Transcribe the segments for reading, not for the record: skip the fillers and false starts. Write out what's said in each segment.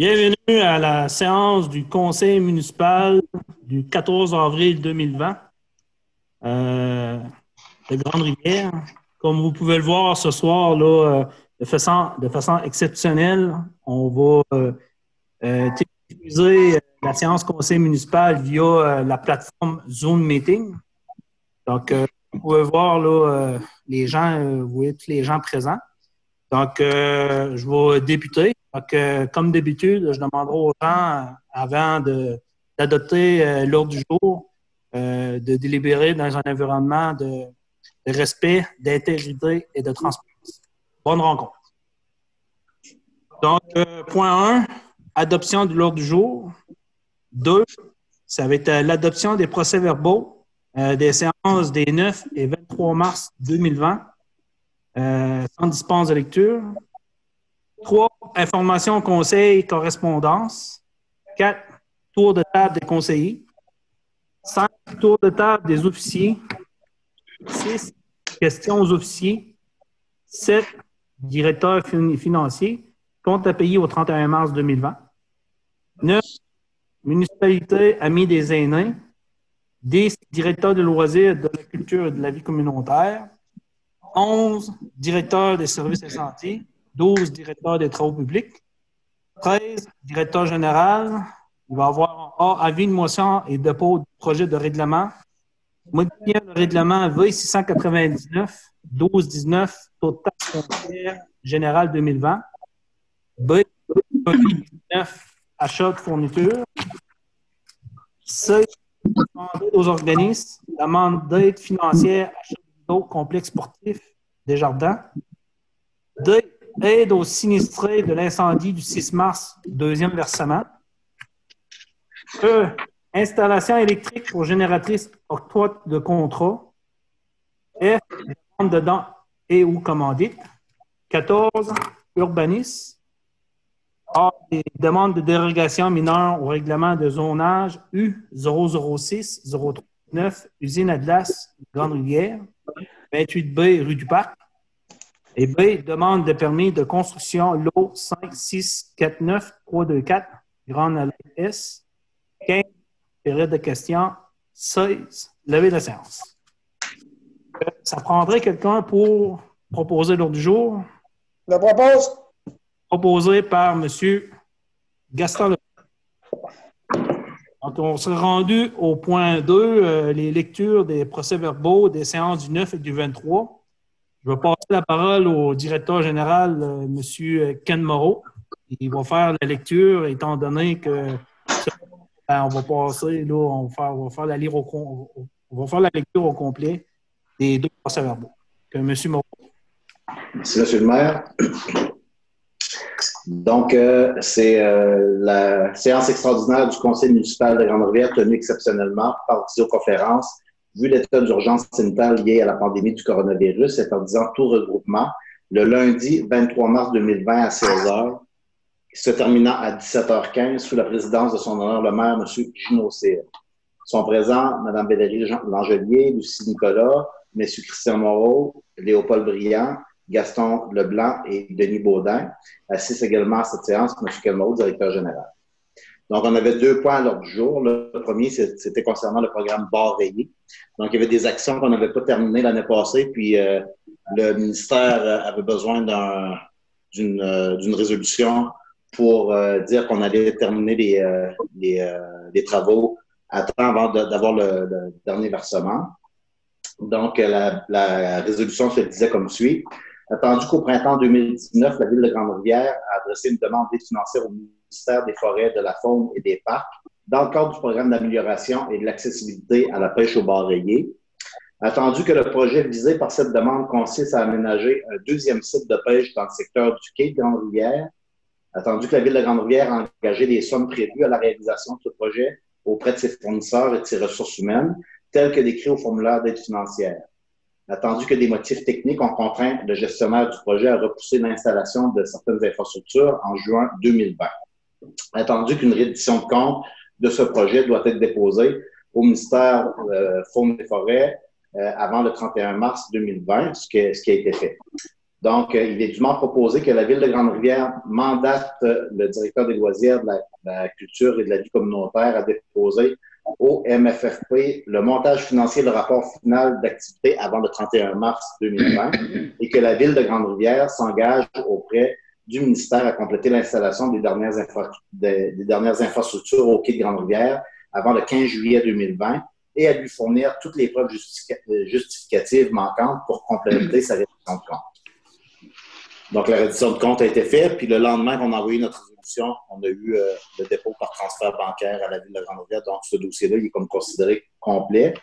Bienvenue à la séance du conseil municipal du 14 avril 2020 de Grande-Rivière. Comme vous pouvez le voir ce soir, là, de façon exceptionnelle, on va diffuser la séance conseil municipal via la plateforme Zoom Meeting. Donc, vous pouvez voir là, les gens, vous voyez tous les gens présents. Donc, je vais débuter. Donc, comme d'habitude, je demanderai aux gens, avant d'adopter l'ordre du jour, de délibérer dans un environnement de respect, d'intégrité et de transparence. Bonne rencontre. Donc, point 1, adoption de l'ordre du jour. 2, ça va être l'adoption des procès-verbaux des séances des 9 et 23 mars 2020. Sans dispense de lecture. 3, information au conseil, correspondance. 4, tour de table des conseillers. 5, tour de table des officiers. 6, questions aux officiers. 7, directeur financier. Compte à payer au 31 mars 2020. 9, municipalité amis des aînés. 10, directeur de loisirs, de la culture et de la vie communautaire. 11, directeur des services de santé. 12, directeur des travaux publics. 13, directeur général. Il va y avoir en A, avis de motion et dépôt de projet de règlement. Modifier le règlement V699, 12-19, taux de taxe foncière générale 2020. B, 9, achat de fourniture. C, demande aux organismes, demande d'aide financière, achat de complexe sportif des jardins. D, aide aux sinistrés de l'incendie du 6 mars, deuxième versement. E, installation électrique pour génératrice octroi de contrat. F, demande de dons et ou commandite. 14, urbanisme. A, des demandes de dérogation mineure au règlement de zonage U006-039, usine à glace, Grande-Rivière, 28B, rue du Parc. Et B, demande de permis de construction lot 5649324, Grande S. 15, période de questions. 16, levée de séance. Ça prendrait quelqu'un pour proposer l'ordre du jour. Je propose. Proposé par M. Gaston. Donc, on serait rendu au point 2, les lectures des procès-verbaux des séances du 9 et du 23. Je vais passer la parole au directeur général, M. Ken Moreau. Il va faire la lecture, étant donné que on va passer, là, on va faire la lecture au complet des deux procès-verbaux. M. Moreau. Merci, M. le maire. Donc, c'est la séance extraordinaire du Conseil municipal de Grande-Rivière tenue exceptionnellement par visioconférence, vu l'état d'urgence sanitaire lié à la pandémie du coronavirus, interdisant tout regroupement, le lundi 23 mars 2020 à 16 h, se terminant à 17h15 sous la présidence de son honneur le maire, M. Gino Cyr. Sont présents Mme Valérie Langelier, Lucie Nicolas, M. Christian Moreau, Léopold Briand, Gaston Leblanc et Denis Baudin. Assiste également à cette séance M. Ken Moreau, directeur général. Donc, on avait 2 points à l'ordre du jour. Le premier, c'était concernant le programme Barrayé. Donc, il y avait des actions qu'on n'avait pas terminées l'année passée, puis le ministère avait besoin d'une résolution pour dire qu'on allait terminer les travaux à temps avant d'avoir le dernier versement. Donc, la résolution se disait comme suit. Attendu qu'au printemps 2019, la Ville de Grande-Rivière a adressé une demande d'aide financière au ministère des Forêts, de la Faune et des Parcs dans le cadre du programme d'amélioration et de l'accessibilité à la pêche au bar rayé. Attendu que le projet visé par cette demande consiste à aménager un 2e site de pêche dans le secteur du quai de Grande-Rivière. Attendu que la Ville de Grande-Rivière a engagé les sommes prévues à la réalisation de ce projet auprès de ses fournisseurs et de ses ressources humaines, telles que décrites au formulaire d'aide financière. Attendu que des motifs techniques ont contraint le gestionnaire du projet à repousser l'installation de certaines infrastructures en juin 2020. Attendu qu'une reddition de compte de ce projet doit être déposée au ministère Faune et Forêts avant le 31 mars 2020, ce qui a été fait. Donc, il est dûment proposé que la Ville de Grande-Rivière mandate le directeur des loisirs, de la culture et de la vie communautaire à déposer au MFFP le montage financier, le rapport final d'activité avant le 31 mars 2020 et que la Ville de Grande-Rivière s'engage auprès du ministère à compléter l'installation des dernières infrastructures au quai de Grande-Rivière avant le 15 juillet 2020 et à lui fournir toutes les preuves justificatives manquantes pour compléter sa reddition de compte. Donc, la reddition de compte a été faite, puis le lendemain qu'on a envoyé notre résolution, on a eu le dépôt par transfert bancaire à la Ville de Grande-Rivière. Donc, ce dossier-là, il est comme considéré complet.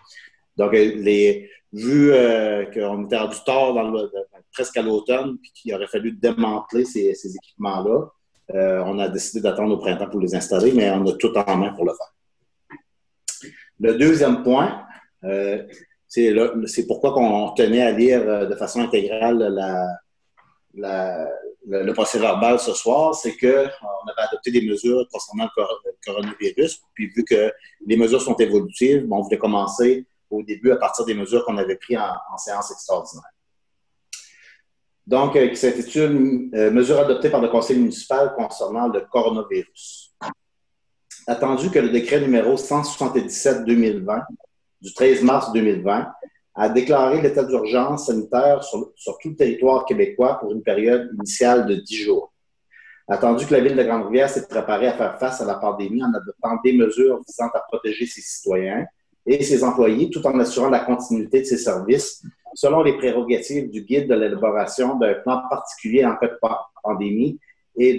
Donc, vu qu'on était rendu tard presque à l'automne, puis qu'il aurait fallu démanteler ces équipements-là, on a décidé d'attendre au printemps pour les installer, mais on a tout en main pour le faire. Le deuxième point, c'est pourquoi on tenait à lire de façon intégrale le procès-verbal ce soir, c'est qu'on avait adopté des mesures concernant le coronavirus, puis vu que les mesures sont évolutives, on voulait commencer au début à partir des mesures qu'on avait prises en séance extraordinaire. Donc, qui s'intitule « Mesures adoptées par le Conseil municipal concernant le coronavirus ». Attendu que le décret numéro 177-2020 du 13 mars 2020 a déclaré l'état d'urgence sanitaire sur tout le territoire québécois pour une période initiale de 10 jours. Attendu que la Ville de Grande-Rivière s'est préparée à faire face à la pandémie en adoptant des mesures visant à protéger ses citoyens et ses employés tout en assurant la continuité de ses services selon les prérogatives du guide de l'élaboration d'un plan particulier en cas de pandémie et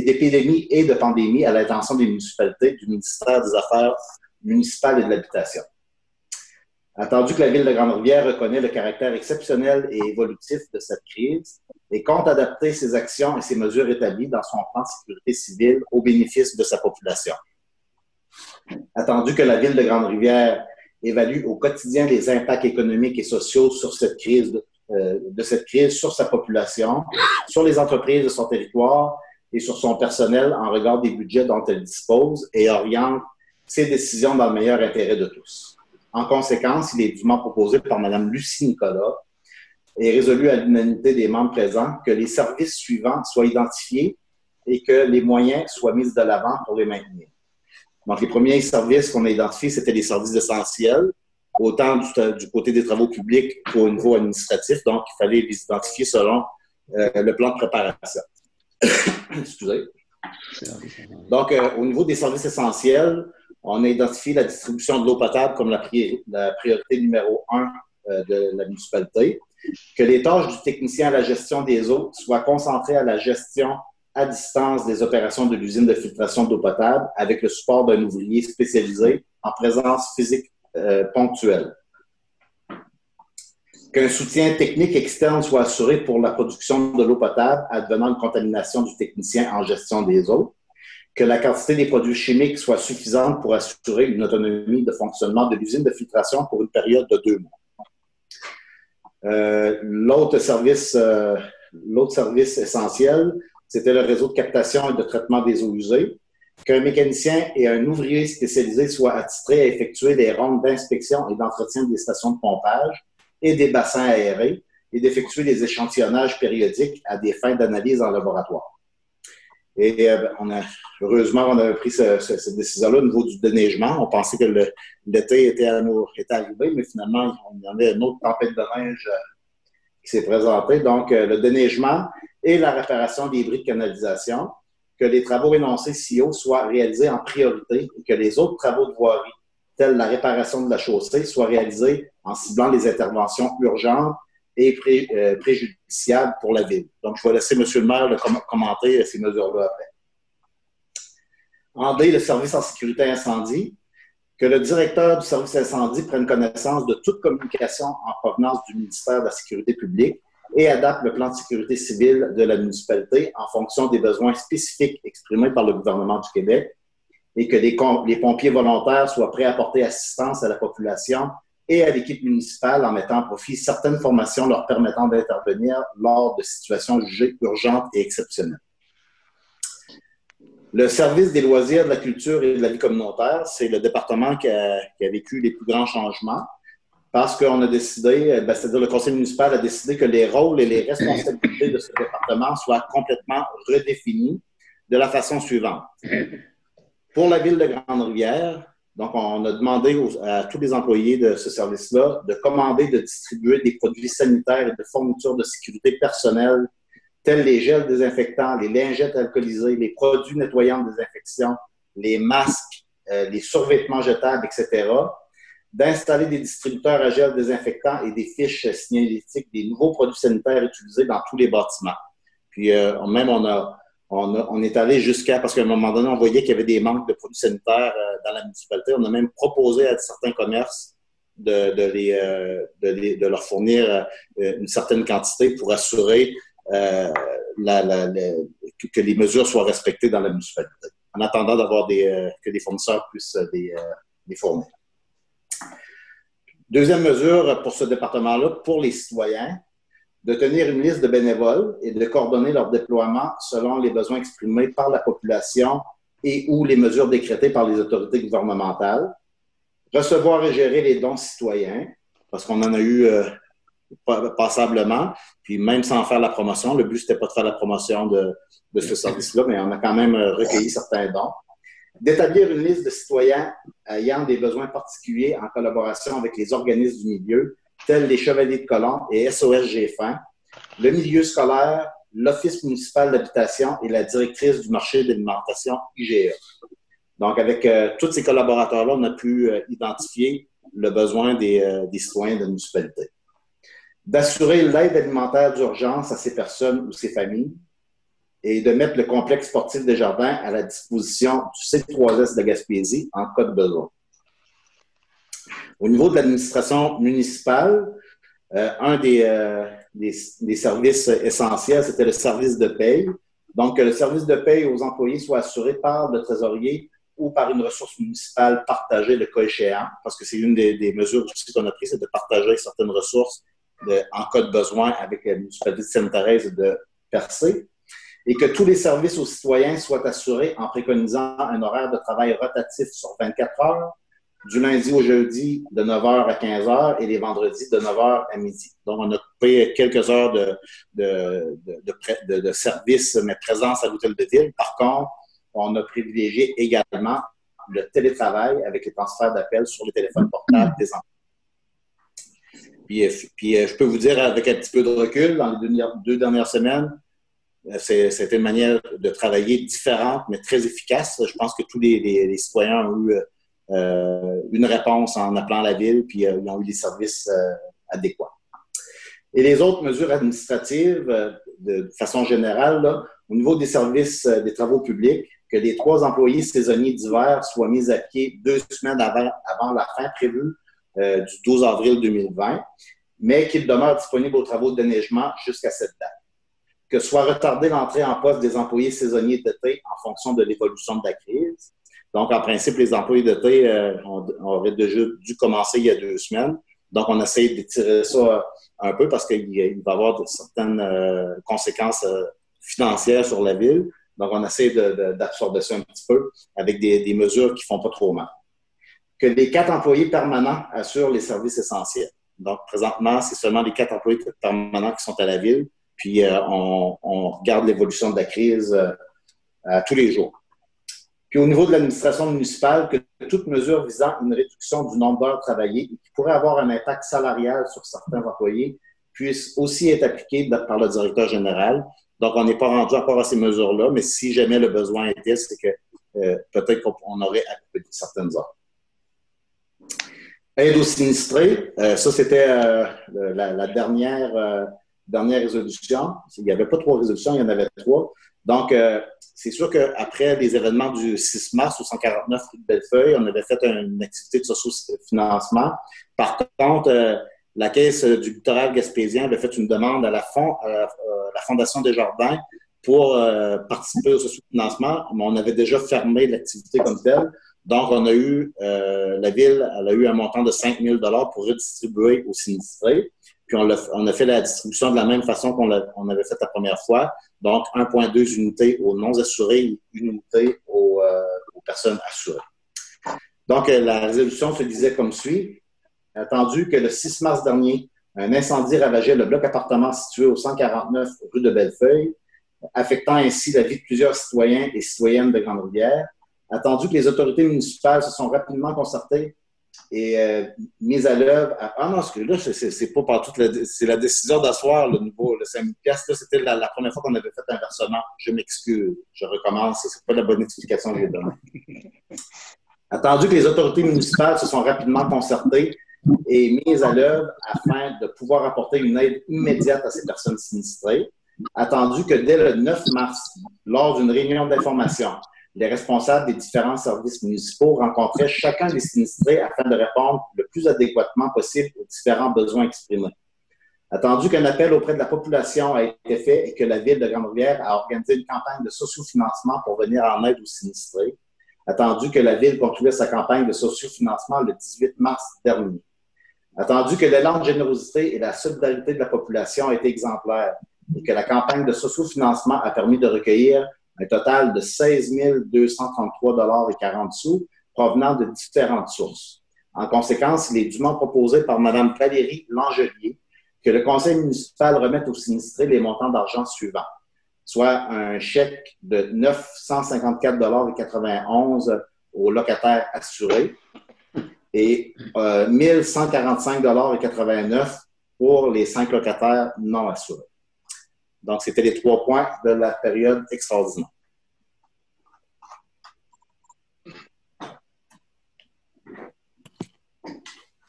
d'épidémie et de pandémie à l'intention des municipalités du ministère des Affaires municipales et de l'Habitation. Attendu que la Ville de Grande-Rivière reconnaît le caractère exceptionnel et évolutif de cette crise et compte adapter ses actions et ses mesures établies dans son plan de sécurité civile au bénéfice de sa population. Attendu que la Ville de Grande-Rivière évalue au quotidien les impacts économiques et sociaux sur cette crise, sur sa population, sur les entreprises de son territoire et sur son personnel en regard des budgets dont elle dispose et oriente ses décisions dans le meilleur intérêt de tous. En conséquence, il est dûment proposé par Mme Lucie Nicolas et résolu à l'unanimité des membres présents que les services suivants soient identifiés et que les moyens soient mis de l'avant pour les maintenir. Donc, les premiers services qu'on a identifiés, c'était les services essentiels, autant du côté des travaux publics qu'au niveau administratif. Donc, il fallait les identifier selon le plan de préparation. Excusez. Donc, au niveau des services essentiels, on a identifié la distribution de l'eau potable comme la priorité numéro 1 de la municipalité, que les tâches du technicien à la gestion des eaux soient concentrées à la gestion à distance des opérations de l'usine de filtration d'eau potable avec le support d'un ouvrier spécialisé en présence physique ponctuelle. Qu'un soutien technique externe soit assuré pour la production de l'eau potable advenant une contamination du technicien en gestion des eaux, que la quantité des produits chimiques soit suffisante pour assurer une autonomie de fonctionnement de l'usine de filtration pour une période de 2 mois. L'autre service essentiel, c'était le réseau de captation et de traitement des eaux usées, qu'un mécanicien et un ouvrier spécialisé soient attitrés à effectuer des rondes d'inspection et d'entretien des stations de pompage et des bassins aérés et d'effectuer des échantillonnages périodiques à des fins d'analyse en laboratoire. Et heureusement, on avait pris cette décision-là au niveau du déneigement. On pensait que l'été était arrivé, mais finalement, il y en a une autre tempête de neige qui s'est présentée. Donc, le déneigement et la réparation des bris de canalisation, que les travaux énoncés ci-haut soient réalisés en priorité et que les autres travaux de voirie, tels la réparation de la chaussée, soient réalisés en ciblant les interventions urgentes et préjudiciables pour la Ville. Donc, je vais laisser M. le maire commenter ces mesures-là après. En D, le service en sécurité incendie, que le directeur du service incendie prenne connaissance de toute communication en provenance du ministère de la Sécurité publique et adapte le plan de sécurité civile de la municipalité en fonction des besoins spécifiques exprimés par le gouvernement du Québec et que les pompiers volontaires soient prêts à apporter assistance à la population et à l'équipe municipale en mettant à profit certaines formations leur permettant d'intervenir lors de situations jugées urgentes et exceptionnelles. Le service des loisirs, de la culture et de la vie communautaire, c'est le département qui a vécu les plus grands changements parce qu'on a décidé, c'est-à-dire le conseil municipal a décidé que les rôles et les responsabilités de ce département soient complètement redéfinis de la façon suivante. Pour la ville de Grande-Rivière, donc on a demandé à tous les employés de ce service-là de commander, de distribuer des produits sanitaires et de fournitures de sécurité personnelle, tels les gels désinfectants, les lingettes alcoolisées, les produits nettoyants de désinfection, les masques, les survêtements jetables, etc., d'installer des distributeurs à gel désinfectant et des fiches signalétiques des nouveaux produits sanitaires utilisés dans tous les bâtiments. Puis même on est allé jusqu'à, parce qu'à un moment donné, on voyait qu'il y avait des manques de produits sanitaires dans la municipalité. On a même proposé à certains commerces de leur fournir une certaine quantité pour assurer que les mesures soient respectées dans la municipalité, en attendant d'avoir que les fournisseurs puissent les fournir. Deuxième mesure pour ce département-là, pour les citoyens, de tenir une liste de bénévoles et de coordonner leur déploiement selon les besoins exprimés par la population et ou les mesures décrétées par les autorités gouvernementales. Recevoir et gérer les dons citoyens, parce qu'on en a eu passablement, puis même sans faire la promotion. Le but, c'était pas de faire la promotion de ce service-là, mais on a quand même recueilli certains dons. D'établir une liste de citoyens ayant des besoins particuliers en collaboration avec les organismes du milieu, tels les Chevaliers de Colomb et SOS G-Fin, le milieu scolaire, l'Office municipal d'habitation et la directrice du marché d'alimentation IGA. Donc, avec tous ces collaborateurs-là, on a pu identifier le besoin des citoyens de la municipalité. D'assurer l'aide alimentaire d'urgence à ces personnes ou ces familles et de mettre le complexe sportif des Jardins à la disposition du C3S de la Gaspésie en cas de besoin. Au niveau de l'administration municipale, un des services essentiels, c'était le service de paye. Donc, que le service de paye aux employés soit assuré par le trésorier ou par une ressource municipale partagée le cas échéant, parce que c'est une des mesures aussi qu'on a prises, c'est de partager certaines ressources en cas de besoin avec la municipalité de Sainte-Thérèse de Percé, et que tous les services aux citoyens soient assurés en préconisant un horaire de travail rotatif sur 24 heures, du lundi au jeudi de 9 h à 15 h et les vendredis de 9 h à midi. Donc, on a coupé quelques heures de service, mais présence à l'hôtel de ville. Par contre, on a privilégié également le télétravail avec les transferts d'appels sur les téléphones portables des enfants. Puis, je peux vous dire, avec un petit peu de recul, dans les deux dernières semaines, c'était une manière de travailler différente, mais très efficace. Je pense que tous les citoyens ont eu une réponse en appelant la ville, puis ils ont eu des services adéquats. Et les autres mesures administratives, de façon générale, là, au niveau des services des travaux publics, que les 3 employés saisonniers d'hiver soient mis à pied 2 semaines avant la fin prévue du 12 avril 2020, mais qu'ils demeurent disponibles aux travaux de déneigement jusqu'à cette date. Que soit retardée l'entrée en poste des employés saisonniers d'été en fonction de l'évolution de la crise. Donc, en principe, les employés d'été auraient déjà dû commencer il y a 2 semaines. Donc, on essaie d'étirer ça un peu parce qu'il va y avoir certaines conséquences financières sur la ville. Donc, on essaie d'absorber ça un petit peu avec des mesures qui ne font pas trop mal. Que les 4 employés permanents assurent les services essentiels. Donc, présentement, c'est seulement les 4 employés permanents qui sont à la ville. Puis, on regarde l'évolution de la crise tous les jours. Puis, au niveau de l'administration municipale, que toute mesure visant une réduction du nombre d'heures travaillées et qui pourrait avoir un impact salarial sur certains employés puisse aussi être appliquée par le directeur général. Donc, on n'est pas rendu encore à ces mesures-là, mais si jamais le besoin était, c'est que peut-être qu'on aurait à couper certaines heures. Aide aux sinistrés, ça c'était la dernière résolution. Il n'y avait pas 3 résolutions, il y en avait 3. Donc, c'est sûr qu'après les événements du 6 mars au 149 rue de Bellefeuille, on avait fait une activité de socio-financement. Par contre, la Caisse du littoral gaspésien avait fait une demande à la Fondation des Jardins pour participer au socio-financement, mais on avait déjà fermé l'activité comme telle. Donc, on a eu, la ville, elle a eu un montant de 5 000 $ pour redistribuer aux sinistrés. Puis, on a fait la distribution de la même façon qu'on avait fait la première fois. Donc, 1,2 unités aux non-assurés et 1 unité aux personnes assurées. Donc, la résolution se disait comme suit. Attendu que le 6 mars dernier, un incendie ravageait le bloc appartement situé au 149 rue de Bellefeuille, affectant ainsi la vie de plusieurs citoyens et citoyennes de Grande-Rivière. Attendu que les autorités municipales se sont rapidement concertées et mises à l'œuvre. Ah non, là, c'est pas partout. C'est la décision d'asseoir le nouveau, le 5 000 $. Là, c'était la première fois qu'on avait fait un versement. Je m'excuse. Je recommence. C'est pas la bonne explication que j'ai donnée. Attendu que les autorités municipales se sont rapidement concertées et mises à l'œuvre afin de pouvoir apporter une aide immédiate à ces personnes sinistrées. Attendu que dès le 9 mars, lors d'une réunion d'information, les responsables des différents services municipaux rencontraient chacun des sinistrés afin de répondre le plus adéquatement possible aux différents besoins exprimés. Attendu qu'un appel auprès de la population a été fait et que la Ville de Grande-Rivière a organisé une campagne de sociofinancement pour venir en aide aux sinistrés. Attendu que la Ville concluait sa campagne de sociofinancement le 18 mars dernier. Attendu que l'élan de générosité et la solidarité de la population ont été exemplaires et que la campagne de sociofinancement a permis de recueillir un total de 16 233,40 $ provenant de différentes sources. En conséquence, il est dûment proposé par Mme Valérie Langelier que le conseil municipal remette aux sinistrés les montants d'argent suivants, soit un chèque de 954,91 $ aux locataires assurés et 1145,89 $ pour les 5 locataires non assurés. Donc, c'était les 3 points de la période extraordinaire.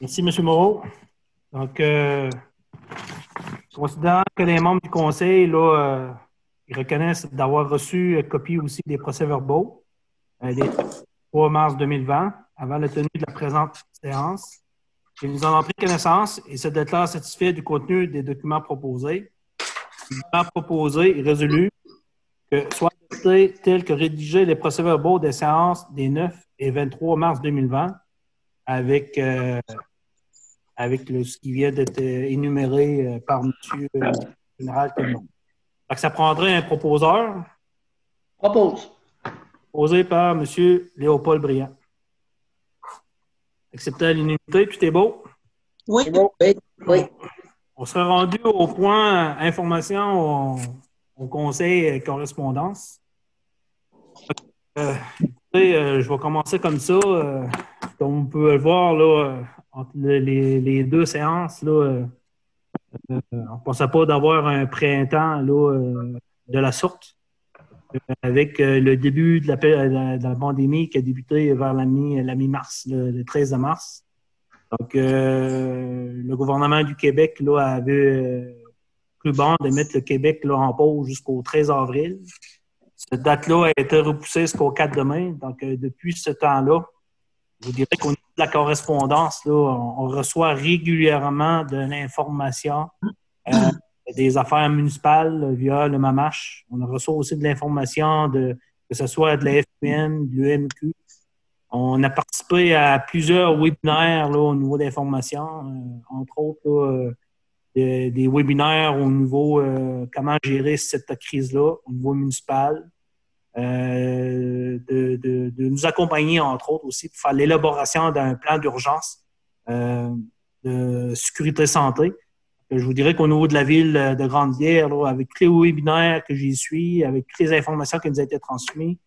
Merci, M. Moreau. Donc, considérant que les membres du conseil, là, ils reconnaissent d'avoir reçu copie aussi des procès-verbaux des 3 mars 2020, avant la tenue de la présente séance. Ils en ont pris connaissance et se déclarent satisfaits du contenu des documents proposés. Les documents proposés et résolus que soient adoptés tels que rédigés les procès-verbaux des séances des 9 et 23 mars 2020 avec ce qui vient d'être énuméré par M. le général Telmont. Ça prendrait un proposeur. Propose. Proposé par M. Léopold Briand. Accepté à l'unanimité, tout est beau? Oui. Oui. Oui. On sera rendu au point information au conseil correspondance. Écoutez, je vais commencer comme ça. Comme on peut le voir, là, entre les deux séances, là, on ne pensait pas d'avoir un printemps là, de la sorte. Avec le début de la pandémie qui a débuté vers la mi-mars, le 13 mars. Donc, le gouvernement du Québec là, avait cru bon de mettre le Québec là, en pause jusqu'au 13 avril. Cette date-là a été repoussée jusqu'au 4 mai. Donc, depuis ce temps-là, je vous dirais qu'au niveau de la correspondance, là, on reçoit régulièrement de l'information des affaires municipales via le MAMACH. On reçoit aussi de l'information que ce soit de la FPN, de l'UMQ. On a participé à plusieurs webinaires là, au niveau d'information, entre autres là, des webinaires au niveau comment gérer cette crise-là au niveau municipal. De nous accompagner, entre autres, aussi pour faire l'élaboration d'un plan d'urgence de sécurité santé. Je vous dirais qu'au niveau de la ville de Grande-Rivière, avec tous les webinaires que j'y suis, avec toutes les informations qui nous ont été transmises,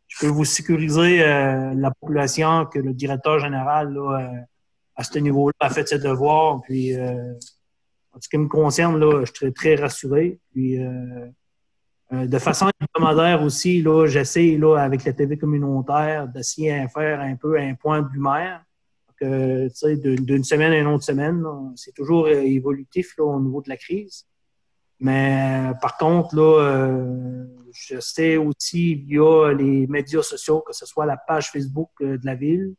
je peux vous sécuriser la population que le directeur général, là, à ce niveau-là, a fait ses devoirs. Puis, en ce qui me concerne, là, je suis très rassuré. Puis, de façon hebdomadaire aussi, là, j'essaie là, avec la TV communautaire d'essayer de faire un peu un point de lumière. D'une semaine à une autre semaine, là, c'est toujours évolutif là, au niveau de la crise. Mais par contre, là, je sais aussi via les médias sociaux, que ce soit la page Facebook de la ville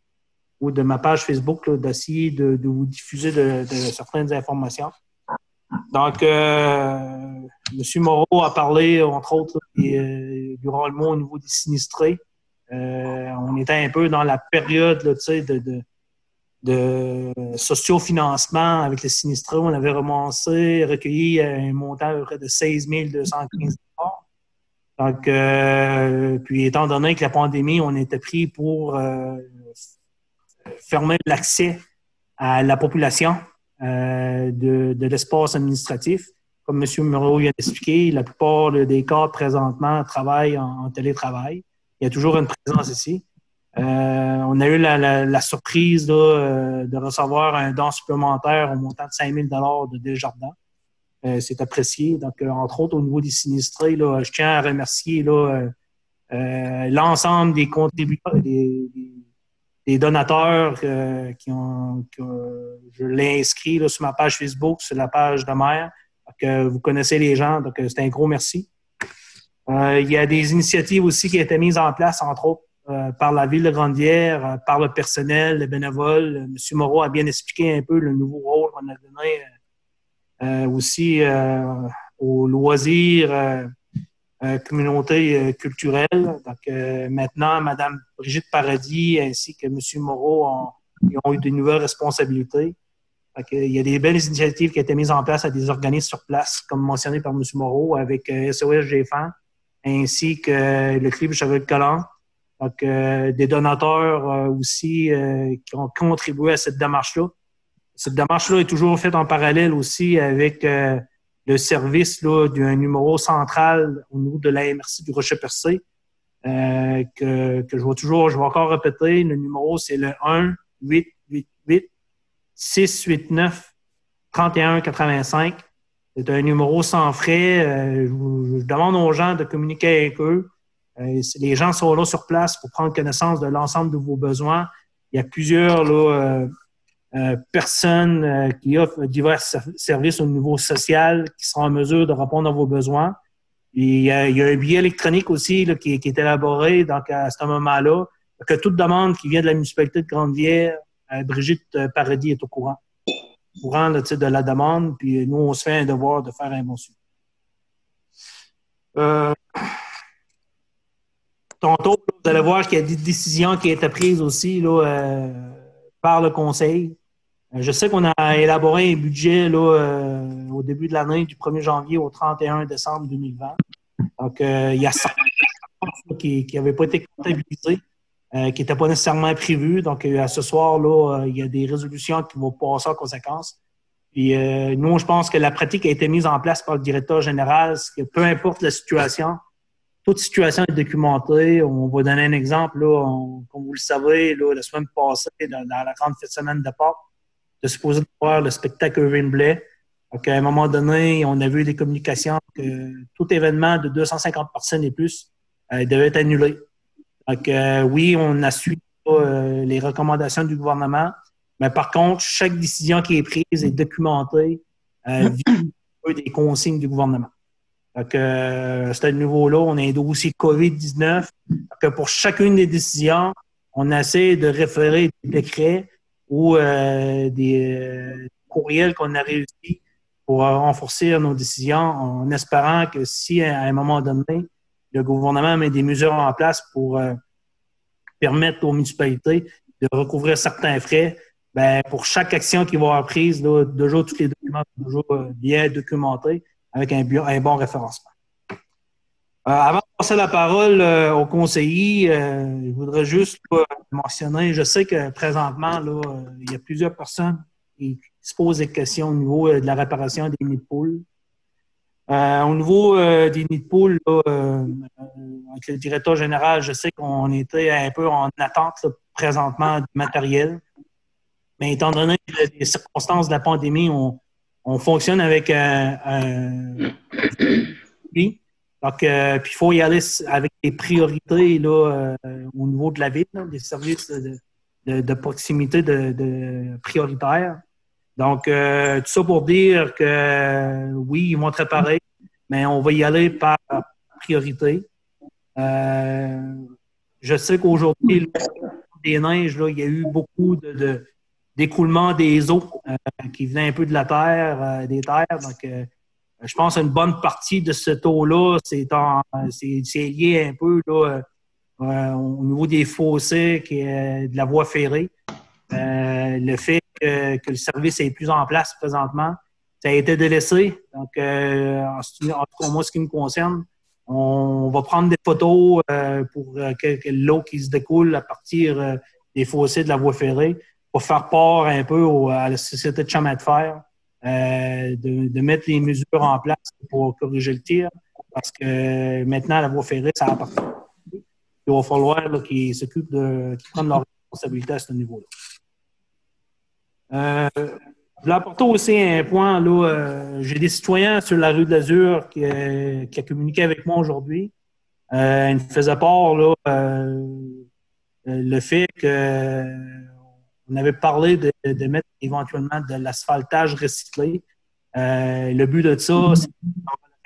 ou de ma page Facebook, là, d'essayer de vous diffuser de certaines informations. Donc, M. Moreau a parlé, entre autres, durant le mois au niveau des sinistrés. On était un peu dans la période là, de sociofinancement avec les sinistrés. On avait recueilli un montant de 16 215 $. Donc, puis étant donné que la pandémie, on était pris pour fermer l'accès à la population de l'espace administratif. Comme M. Moreau vient d'expliquer, la plupart des cadres présentement travaillent en télétravail. Il y a toujours une présence ici. On a eu la surprise là, de recevoir un don supplémentaire au montant de 5 000 $ de Desjardins. C'est apprécié. Donc, entre autres, au niveau des sinistrés, là, je tiens à remercier là, l'ensemble des contributeurs, des donateurs je l'ai inscrit là, sur ma page Facebook, sur la page de maire. Donc, vous connaissez les gens, donc c'est un gros merci. Il y a des initiatives aussi qui ont été mises en place, entre autres, par la Ville de Grande-Bière, par le personnel, les bénévoles. M. Moreau a bien expliqué un peu le nouveau rôle qu'on a donné aussi aux loisirs, communauté culturelle. Donc, maintenant, Mme Brigitte Paradis ainsi que M. Moreau ont eu de nouvelles responsabilités. Donc, il y a des belles initiatives qui ont été mises en place à des organismes sur place, comme mentionné par M. Moreau, avec SOS GFAN, ainsi que le Club Cheveux-de-Collant. Donc, des donateurs aussi qui ont contribué à cette démarche-là. Cette démarche-là est toujours faite en parallèle aussi avec le service là, d'un numéro central au niveau de la MRC du Rocher-Percé, que je vais encore répéter. Le numéro, c'est le 1-888-689-3185. C'est un numéro sans frais. Je demande aux gens de communiquer avec eux. Les gens sont là sur place pour prendre connaissance de l'ensemble de vos besoins. Il y a plusieurs là, personnes qui offrent divers services au niveau social qui seront en mesure de répondre à vos besoins. Et il y a un billet électronique aussi là, qui est élaboré donc, à ce moment-là. Que toute demande qui vient de la municipalité de Grande-Bière, Brigitte Paradis est au courant là, de la demande. Puis nous, on se fait un devoir de faire un bon suivi. Tantôt, vous allez voir qu'il y a des décisions qui ont été prises aussi là, par le Conseil. Je sais qu'on a élaboré un budget là, au début de l'année, du 1er janvier au 31 décembre 2020. Donc, il y a certaines choses qui n'avaient pas été comptabilisées, qui n'étaient pas nécessairement prévues. Donc, à ce soir, là, il y a des résolutions qui vont passer en conséquence. Puis, nous, je pense que la pratique a été mise en place par le directeur général, c'est que peu importe la situation, toute situation est documentée. On va donner un exemple. Là, comme vous le savez, là, la semaine passée, dans la grande semaine de Pâques, de supposer voir le spectacle Irving Blais. Donc, à un moment donné, on a vu des communications que tout événement de 250 personnes et plus devait être annulé. Donc, oui, on a suivi les recommandations du gouvernement, mais par contre, chaque décision qui est prise est documentée via des consignes du gouvernement. Donc, à ce niveau-là, on a un dossier COVID-19. Donc, pour chacune des décisions, on essaie de référer des décrets ou des courriels qu'on a réussi pour renforcer nos décisions en espérant que si, à un moment donné, le gouvernement met des mesures en place pour permettre aux municipalités de recouvrir certains frais, ben, pour chaque action qui va avoir prise, là, toujours tous les documents sont toujours bien documentés avec un bon référencement. Avant de passer la parole au conseiller, je voudrais juste mentionner, je sais que présentement, là, il y a plusieurs personnes qui se posent des questions au niveau de la réparation des nids de poules. Au niveau des nids de poules, là, avec le directeur général, je sais qu'on était un peu en attente là, présentement du matériel. Mais étant donné les circonstances de la pandémie, on fonctionne avec un donc, puis il faut y aller avec des priorités là, au niveau de la ville, là, des services de proximité prioritaires. Donc, tout ça pour dire que oui, ils vont être réparés, mais on va y aller par priorité. Je sais qu'aujourd'hui, des neiges, là, il y a eu beaucoup d'écoulement des eaux qui venaient un peu de la terre, des terres. Donc, je pense qu'une bonne partie de ce taux-là, c'est lié un peu là, au niveau des fossés de la voie ferrée. Le fait que le service est plus en place présentement, ça a été délaissé. Donc, en tout cas, moi, ce qui me concerne, on va prendre des photos pour que l'eau qui se découle à partir des fossés de la voie ferrée. pour faire part un peu à la Société de chemin de fer, de mettre les mesures en place pour corriger le tir, parce que maintenant, la voie ferrée, ça appartient. Il va falloir qu'ils qu'ils prennent leurs responsabilités à ce niveau-là. Je voulais apporter aussi un point. J'ai des citoyens sur la rue de l'Azur qui a communiqué avec moi aujourd'hui. Ils me faisaient part le fait qu'on avait parlé de mettre éventuellement de l'asphaltage recyclé. Le but de ça, c'est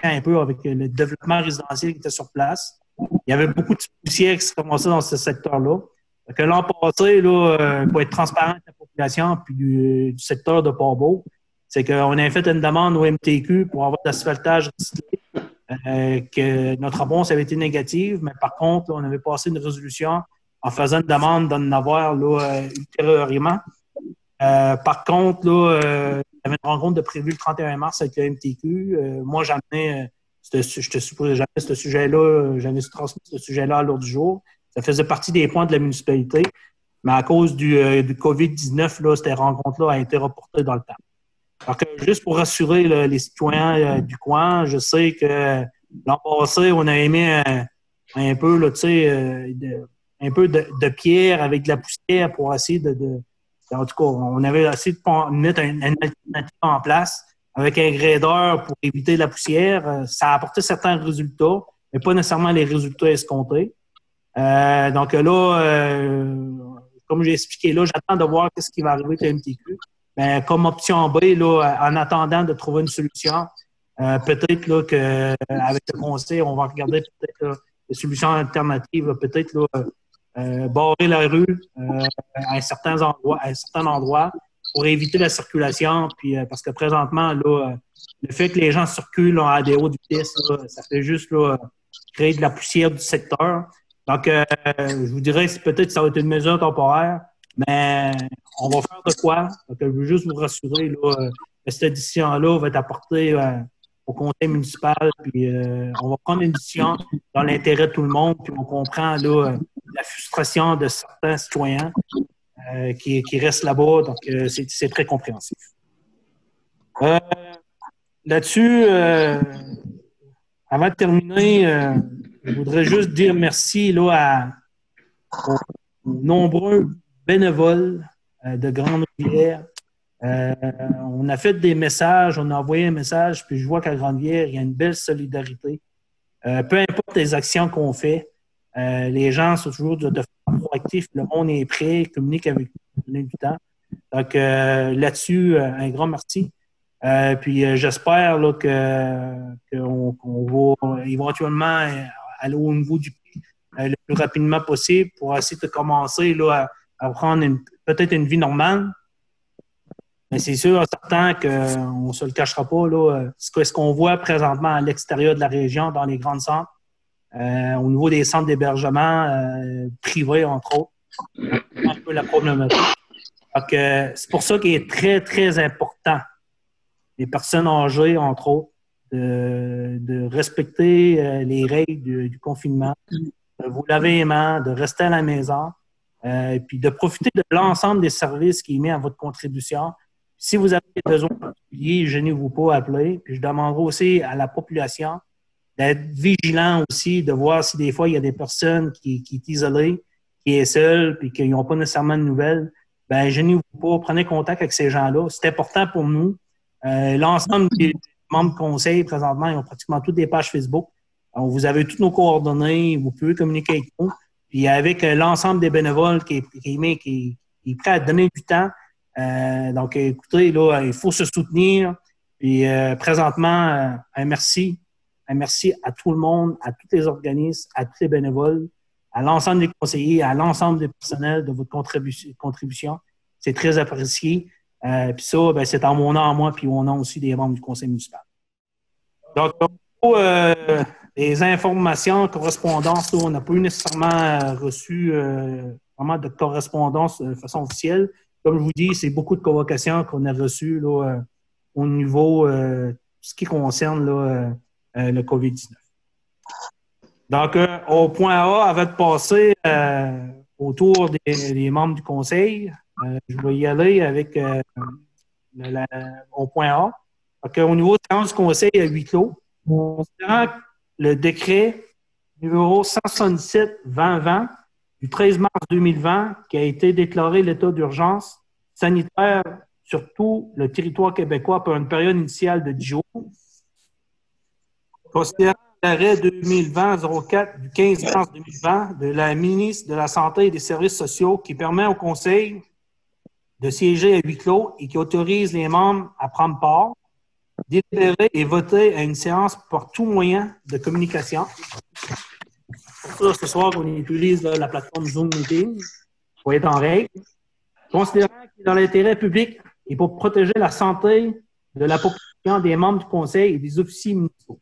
un peu avec le développement résidentiel qui était sur place. Il y avait beaucoup de poussière qui se ramassait dans ce secteur-là. L'an passé, pour être transparent avec la population puis du secteur de Port-Beau, c'est qu'on a fait une demande au MTQ pour avoir de l'asphaltage recyclé. Que notre réponse avait été négative, mais par contre, on avait passé une résolution en faisant une demande d'en avoir ultérieurement. Par contre, il y avait une rencontre de prévue le 31 mars avec le MTQ. Moi, j'avais ce sujet-là, j'avais transmis ce sujet-là à l'ordre du jour. Ça faisait partie des points de la municipalité, mais à cause du COVID-19, cette rencontre-là a été reportée dans le temps. Alors que juste pour rassurer les citoyens du coin, je sais que l'an passé, on a émis un peu de pierre avec de la poussière pour essayer en tout cas, on avait essayé de mettre une alternative en place avec un grader pour éviter la poussière. Ça a apporté certains résultats, mais pas nécessairement les résultats escomptés. Donc là, comme j'ai expliqué, là, j'attends de voir ce qui va arriver avec le MTQ. Mais comme option B, en attendant de trouver une solution, peut-être qu'avec le conseil, on va regarder peut-être des solutions alternatives, peut-être barrer la rue à certains endroits pour éviter la circulation. Puis, parce que présentement, le fait que les gens circulent à des hautes vitesses, ça fait juste créer de la poussière du secteur. Donc, je vous dirais que peut-être que ça va être une mesure temporaire, mais on va faire de quoi. Donc, je veux juste vous rassurer que cette décision-là va être apportée au conseil municipal, puis on va prendre une décision dans l'intérêt de tout le monde, puis on comprend la frustration de certains citoyens qui restent là-bas, donc c'est très compréhensif. Là-dessus, avant de terminer, je voudrais juste dire merci aux nombreux bénévoles de Grande-Rivière. On a fait des messages, on a envoyé un message, puis je vois qu'à Grande-Rivière, il y a une belle solidarité. Peu importe les actions qu'on fait, les gens sont toujours de façon proactive, le monde est prêt, communique avec nous, donner du temps. Donc là-dessus, un grand merci. Puis j'espère qu'on va éventuellement aller au niveau du prix le plus rapidement possible pour essayer de commencer à prendre peut-être une vie normale. Mais c'est sûr, certain qu'on ne se le cachera pas. Ce qu'on voit présentement à l'extérieur de la région, dans les grands centres, au niveau des centres d'hébergement privés, entre autres, un peu la problématique. Donc, c'est pour ça qu'il est très, très important, les personnes âgées, entre autres, de respecter les règles du confinement, de vous laver les mains, de rester à la maison, puis de profiter de l'ensemble des services qui est mis à votre contribution. Si vous avez des besoins particuliers, gênez-vous pas à appeler. Puis je demanderai aussi à la population d'être vigilant aussi, de voir si des fois il y a des personnes qui est isolée, qui est seule, puis qui n'ont pas nécessairement de nouvelles. Ben gênez-vous pas, prenez contact avec ces gens-là. C'est important pour nous. L'ensemble des membres du conseil, présentement, ils ont pratiquement toutes des pages Facebook. Donc, vous avez toutes nos coordonnées, vous pouvez communiquer avec nous. Puis avec l'ensemble des bénévoles qui est prêt à donner du temps. Donc, écoutez, là, il faut se soutenir. Puis présentement, un merci à tout le monde, à tous les organismes, à tous les bénévoles, à l'ensemble des conseillers, à l'ensemble des personnels de votre contribution. C'est très apprécié. Puis ça, ben, c'est en mon nom à moi, puis au nom aussi des membres du conseil municipal. Donc, les informations, correspondances, on n'a pas eu nécessairement reçu vraiment de correspondance de façon officielle. Comme je vous dis, c'est beaucoup de convocations qu'on a reçues au niveau ce qui concerne le COVID-19. Donc, au point A, avant de passer au tour des membres du conseil, Je vais y aller avec au point A. Donc, au niveau de séance du conseil à huis clos, considérant le décret numéro 177-2020 du 13 mars 2020 qui a été déclaré l'état d'urgence sanitaire sur tout le territoire québécois pour une période initiale de 10 jours. Considérant l'arrêt 2020-04 du 15 mars 2020 de la ministre de la Santé et des Services sociaux qui permet au Conseil de siéger à huis clos et qui autorise les membres à prendre part, délibérer et voter à une séance par tout moyen de communication. Pour ça, ce soir, on utilise la plateforme Zoom Meeting pour être en règle. Considérant qu'il est dans l'intérêt public et pour protéger la santé de la population des membres du Conseil et des officiers municipaux,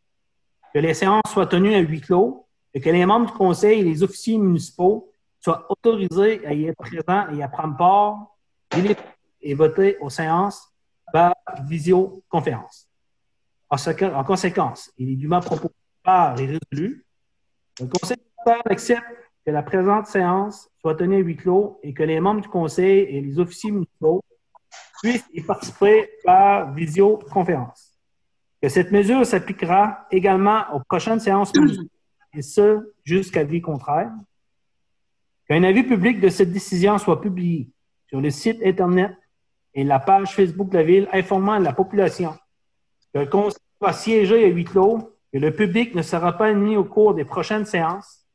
que les séances soient tenues à huis clos et que les membres du Conseil et les officiers municipaux soient autorisés à y être présents et à prendre part et voter aux séances par visioconférence. En conséquence, il est dûment proposé par et résolu. Le Conseil municipal accepte que la présente séance soit tenue à huis clos et que les membres du Conseil et les officiers municipaux puissent y participer par visioconférence. Que cette mesure s'appliquera également aux prochaines séances municipales, et ce, jusqu'à avis contraire. Qu'un avis public de cette décision soit publié sur le site Internet et la page Facebook de la Ville informant la population que le Conseil va siéger à huis clos, que le public ne sera pas admis au cours des prochaines séances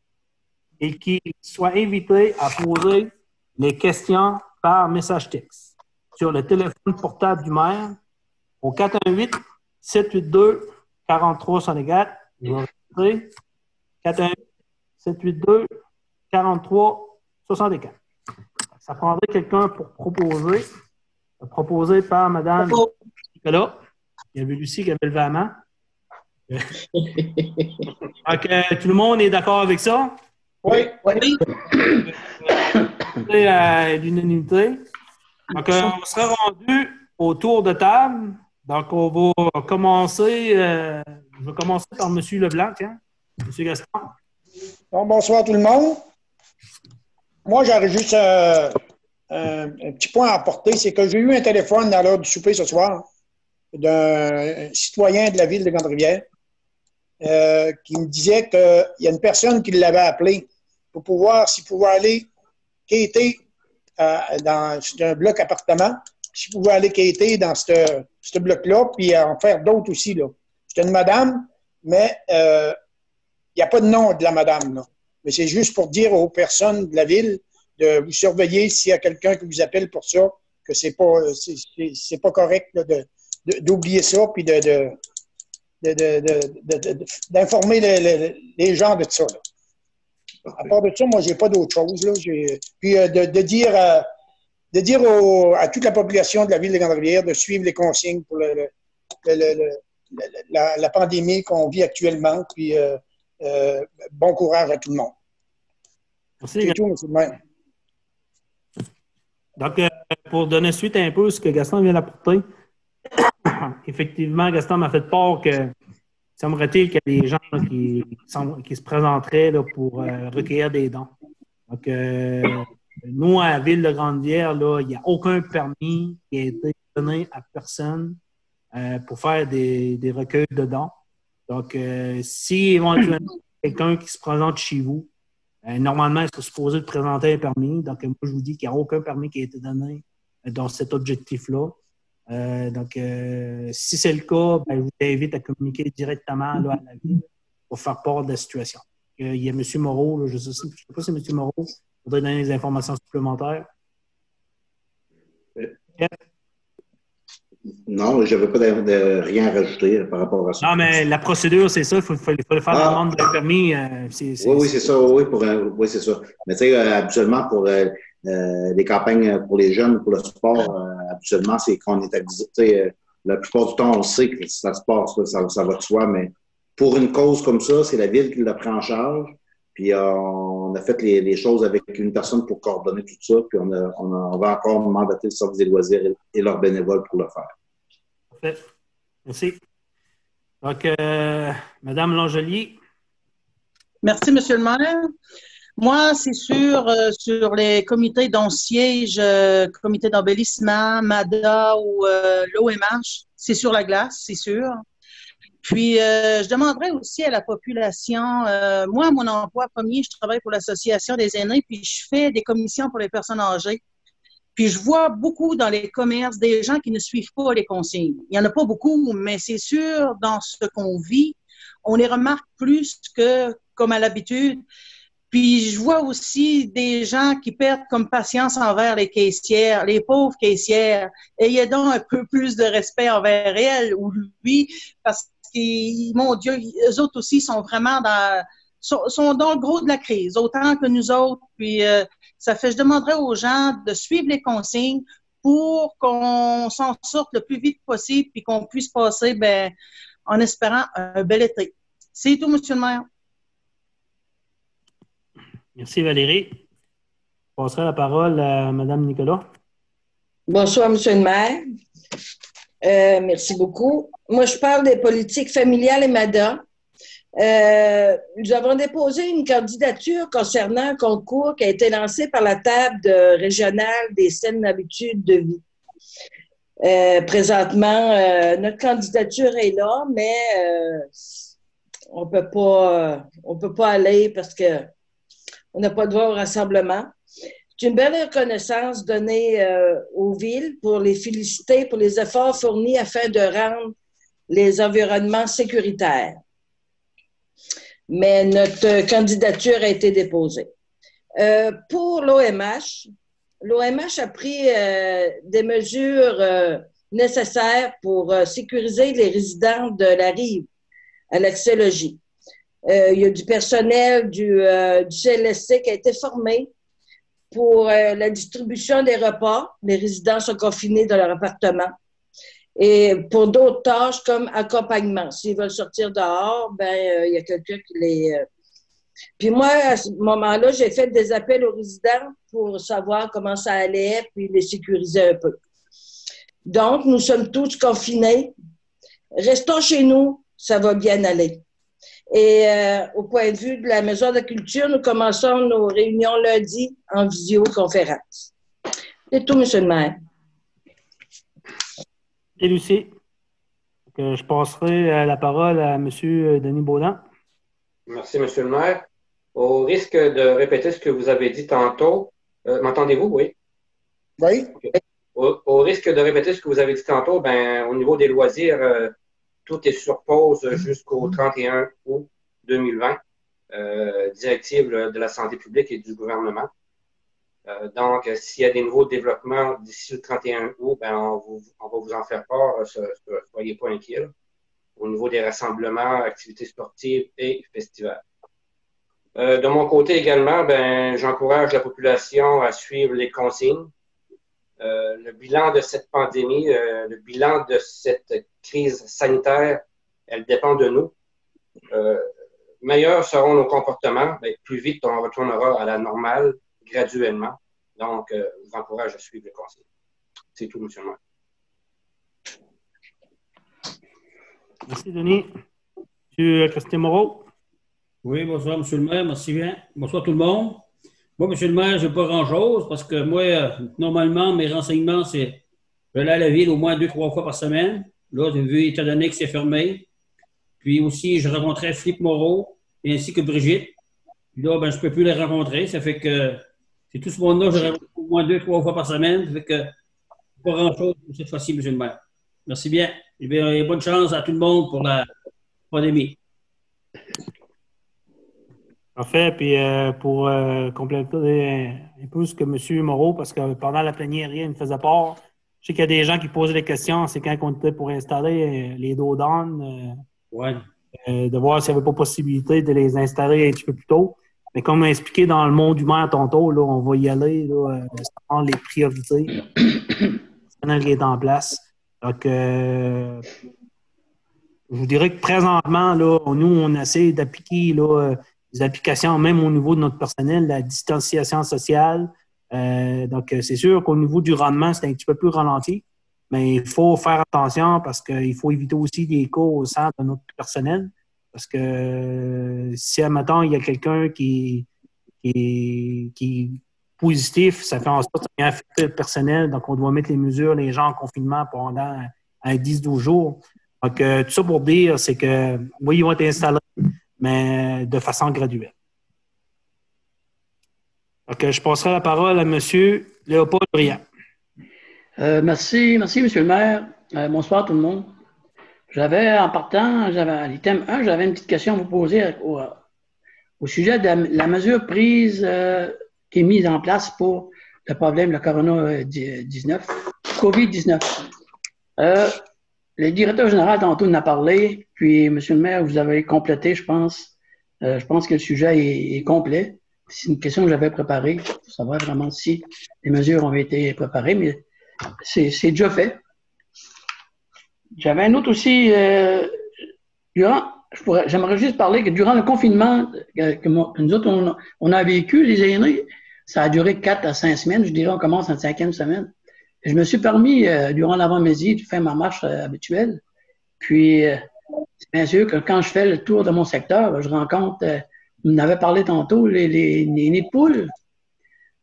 et qu'il soit invité à poser les questions par message texte sur le téléphone portable du maire au 418-782-4364. Je vais répéter. 418-782-4364. Ça prendrait quelqu'un pour proposer. Proposé par Mme Nicolas. Il y avait Lucie qui avait levé la main. Donc, tout le monde est d'accord avec ça? Oui. L'unanimité. Donc, on sera rendu au tour de table. Donc, on va commencer. Je vais commencer par M. Leblanc, tiens. M. Gaston. Bon, bonsoir tout le monde. Moi, j'aurais juste un petit point à apporter. C'est que j'ai eu un téléphone à l'heure du souper ce soir d'un citoyen de la ville de Grande-Rivière qui me disait qu'il y a une personne qui l'avait appelé pour pouvoir, s'il pouvait aller quêter dans un bloc appartement, s'il pouvait aller quêter dans ce bloc-là, puis en faire d'autres aussi. C'est une madame, mais il n'y a pas de nom de la madame. Là. Mais c'est juste pour dire aux personnes de la ville de vous surveiller s'il y a quelqu'un qui vous appelle pour ça, que c'est pas correct là, d'oublier ça, puis d'informer les gens de ça. Là. À part de ça, moi, j'ai pas d'autre chose. Là. Puis de dire à toute la population de la ville de Grande-Rivière de suivre les consignes pour la pandémie qu'on vit actuellement. Puis bon courage à tout le monde. Merci. C'est tout, M. le maire. Donc, pour donner suite un peu à ce que Gaston vient d'apporter, effectivement, Gaston m'a fait part que semblerait-il qu'il y a des gens là, qui se présenteraient là, pour recueillir des dons. Donc, nous, à la ville de Grande-Rivière, il n'y a aucun permis qui a été donné à personne pour faire des recueils de dons. Donc, si éventuellement quelqu'un qui se présente chez vous, normalement, il serait supposé de présenter un permis. Donc, moi, je vous dis qu'il n'y a aucun permis qui a été donné dans cet objectif-là. Donc, si c'est le cas, je vous invite à communiquer directement là, à la ville pour faire part de la situation. Il y a M. Moreau, là, je ne sais pas si M. Moreau voudrait donner des informations supplémentaires. Non, je n'avais pas de rien à rajouter par rapport à ça. Non, mais la procédure, c'est ça. Il faut faire la demande d'un permis. Oui, c'est ça. Oui, c'est ça. Mais tu sais, habituellement, pour les campagnes pour les jeunes, pour le sport, habituellement, c'est qu'on est avisé. La plupart du temps, on sait que ça se passe, ça va de soi, mais pour une cause comme ça, c'est la ville qui l'a pris en charge. Puis on a fait les choses avec une personne pour coordonner tout ça. Puis on va encore mandater le service des loisirs et leurs bénévoles pour le faire. Parfait. Merci. Donc, Mme Langelier. Merci, M. le maire. Moi, c'est sûr, sur les comités dont siège comité d'embellissement, MADA ou l'OMH, c'est sur la glace, c'est sûr. Puis, je demanderais aussi à la population, moi, mon emploi premier, je travaille pour l'Association des aînés, puis je fais des commissions pour les personnes âgées. Puis, je vois beaucoup dans les commerces des gens qui ne suivent pas les consignes. Il n'y en a pas beaucoup, mais c'est sûr, dans ce qu'on vit, on les remarque plus que comme à l'habitude. Puis, je vois aussi des gens qui perdent comme patience envers les caissières, les pauvres caissières. Ayez donc un peu plus de respect envers elles ou lui, parce que, mon Dieu, eux autres aussi sont vraiment sont dans le gros de la crise, autant que nous autres. Puis, je demanderais aux gens de suivre les consignes pour qu'on s'en sorte le plus vite possible puis qu'on puisse passer, en espérant un bel été. C'est tout, Monsieur le maire. Merci Valérie. Je passerai la parole à Mme Nicolas. Bonsoir, Monsieur le maire. Merci beaucoup. Moi, je parle des politiques familiales et MADA. Nous avons déposé une candidature concernant un concours qui a été lancé par la table régionale des saines habitudes de vie. Présentement, notre candidature est là, mais on peut pas aller parce que on n'a pas de droit au rassemblement. C'est une belle reconnaissance donnée aux villes pour les féliciter pour les efforts fournis afin de rendre les environnements sécuritaires. Mais notre candidature a été déposée. Pour l'OMH, l'OMH a pris des mesures nécessaires pour sécuriser les résidents de la rive à l'accès logis. Il y a du personnel du CLSC qui a été formé pour la distribution des repas. Les résidents sont confinés dans leur appartement. Et pour d'autres tâches comme accompagnement. S'ils veulent sortir dehors, il y a quelqu'un qui les... Puis moi, à ce moment-là, j'ai fait des appels aux résidents pour savoir comment ça allait, puis les sécuriser un peu. Donc, nous sommes tous confinés. Restons chez nous, ça va bien aller. Et au point de vue de la Maison de la Culture, nous commençons nos réunions lundi en visioconférence. C'est tout, Monsieur le maire. Et Lucie, je passerai la parole à M. Denis Baudin. Merci, Monsieur le maire. Au risque de répéter ce que vous avez dit tantôt, m'entendez-vous, oui? Oui. Okay. Au risque de répéter ce que vous avez dit tantôt, au niveau des loisirs, tout est sur pause jusqu'au 31 août 2020, directive de la santé publique et du gouvernement. Donc, s'il y a des nouveaux développements d'ici le 31 août, on va vous en faire part. Soyez pas inquiets là, au niveau des rassemblements, activités sportives et festivals. De mon côté également, j'encourage la population à suivre les consignes. Le bilan de cette pandémie, le bilan de cette crise sanitaire, elle dépend de nous. Meilleurs seront nos comportements, plus vite on retournera à la normale graduellement. Donc, je vous encourage à suivre les consignes. C'est tout, Monsieur le maire. Merci, Denis. M. Christian Moreau. Oui, bonsoir, Monsieur le maire. Merci bien. Bonsoir, tout le monde. Moi, Monsieur le maire, je n'ai pas grand-chose parce que moi, normalement, mes renseignements, c'est je vais à la ville au moins 2-3 fois par semaine. Là, j'ai vu, étant donné que c'est fermé. Puis aussi, je rencontrais Philippe Moreau ainsi que Brigitte. Puis là, je ne peux plus les rencontrer. Ça fait que c'est tout ce monde-là, je rencontre au moins 2-3 fois par semaine. Ça fait que pas grand-chose pour cette fois-ci, Monsieur le maire. Merci bien. Et bonne chance à tout le monde pour la pandémie. Parfait. Puis pour compléter un peu ce que M. Moreau, parce que pendant la plénière, il me faisait part. Je sais qu'il y a des gens qui posaient des questions. C'est quand on était pour installer les dos d'âne. De voir s'il n'y avait pas possibilité de les installer un petit peu plus tôt. Mais comme expliqué dans le monde humain tantôt, là, on va y aller selon les priorités qui est en place. Donc, je vous dirais que présentement, là, nous, on essaie d'appliquer des applications, même au niveau de notre personnel, la distanciation sociale. Donc, c'est sûr qu'au niveau du rendement, c'est un petit peu plus ralenti. Mais il faut faire attention parce qu'il faut éviter aussi des cas au sein de notre personnel. Parce que si, admettons, il y a quelqu'un qui qui est positif. Ça fait en sorte que ça vient affecter le personnel. Donc, on doit mettre les mesures, les gens en confinement pendant 10-12 jours. Donc, tout ça pour dire, c'est que oui, ils vont être installés, mais de façon graduelle. Donc, je passerai la parole à M. Léopold Briand. Merci, M. le maire. Bonsoir tout le monde. En partant, l'item 1, j'avais une petite question à vous poser au sujet de la mesure prise qui est mise en place pour le problème de COVID-19. Le directeur général, tantôt, en a parlé, puis M. le maire, vous avez complété, je pense. Je pense que le sujet est complet. C'est une question que j'avais préparée pour savoir vraiment si les mesures ont été préparées, mais c'est déjà fait. J'avais un autre aussi. J'aimerais juste parler que durant le confinement que nous autres, on a vécu, les aînés, ça a duré 4 à 5 semaines. Je dirais on commence en 5e semaine. Et je me suis permis, durant l'avant-midi, de faire ma marche habituelle. Puis, bien sûr que quand je fais le tour de mon secteur, je rencontre, on en avait parlé tantôt, les nids de poules.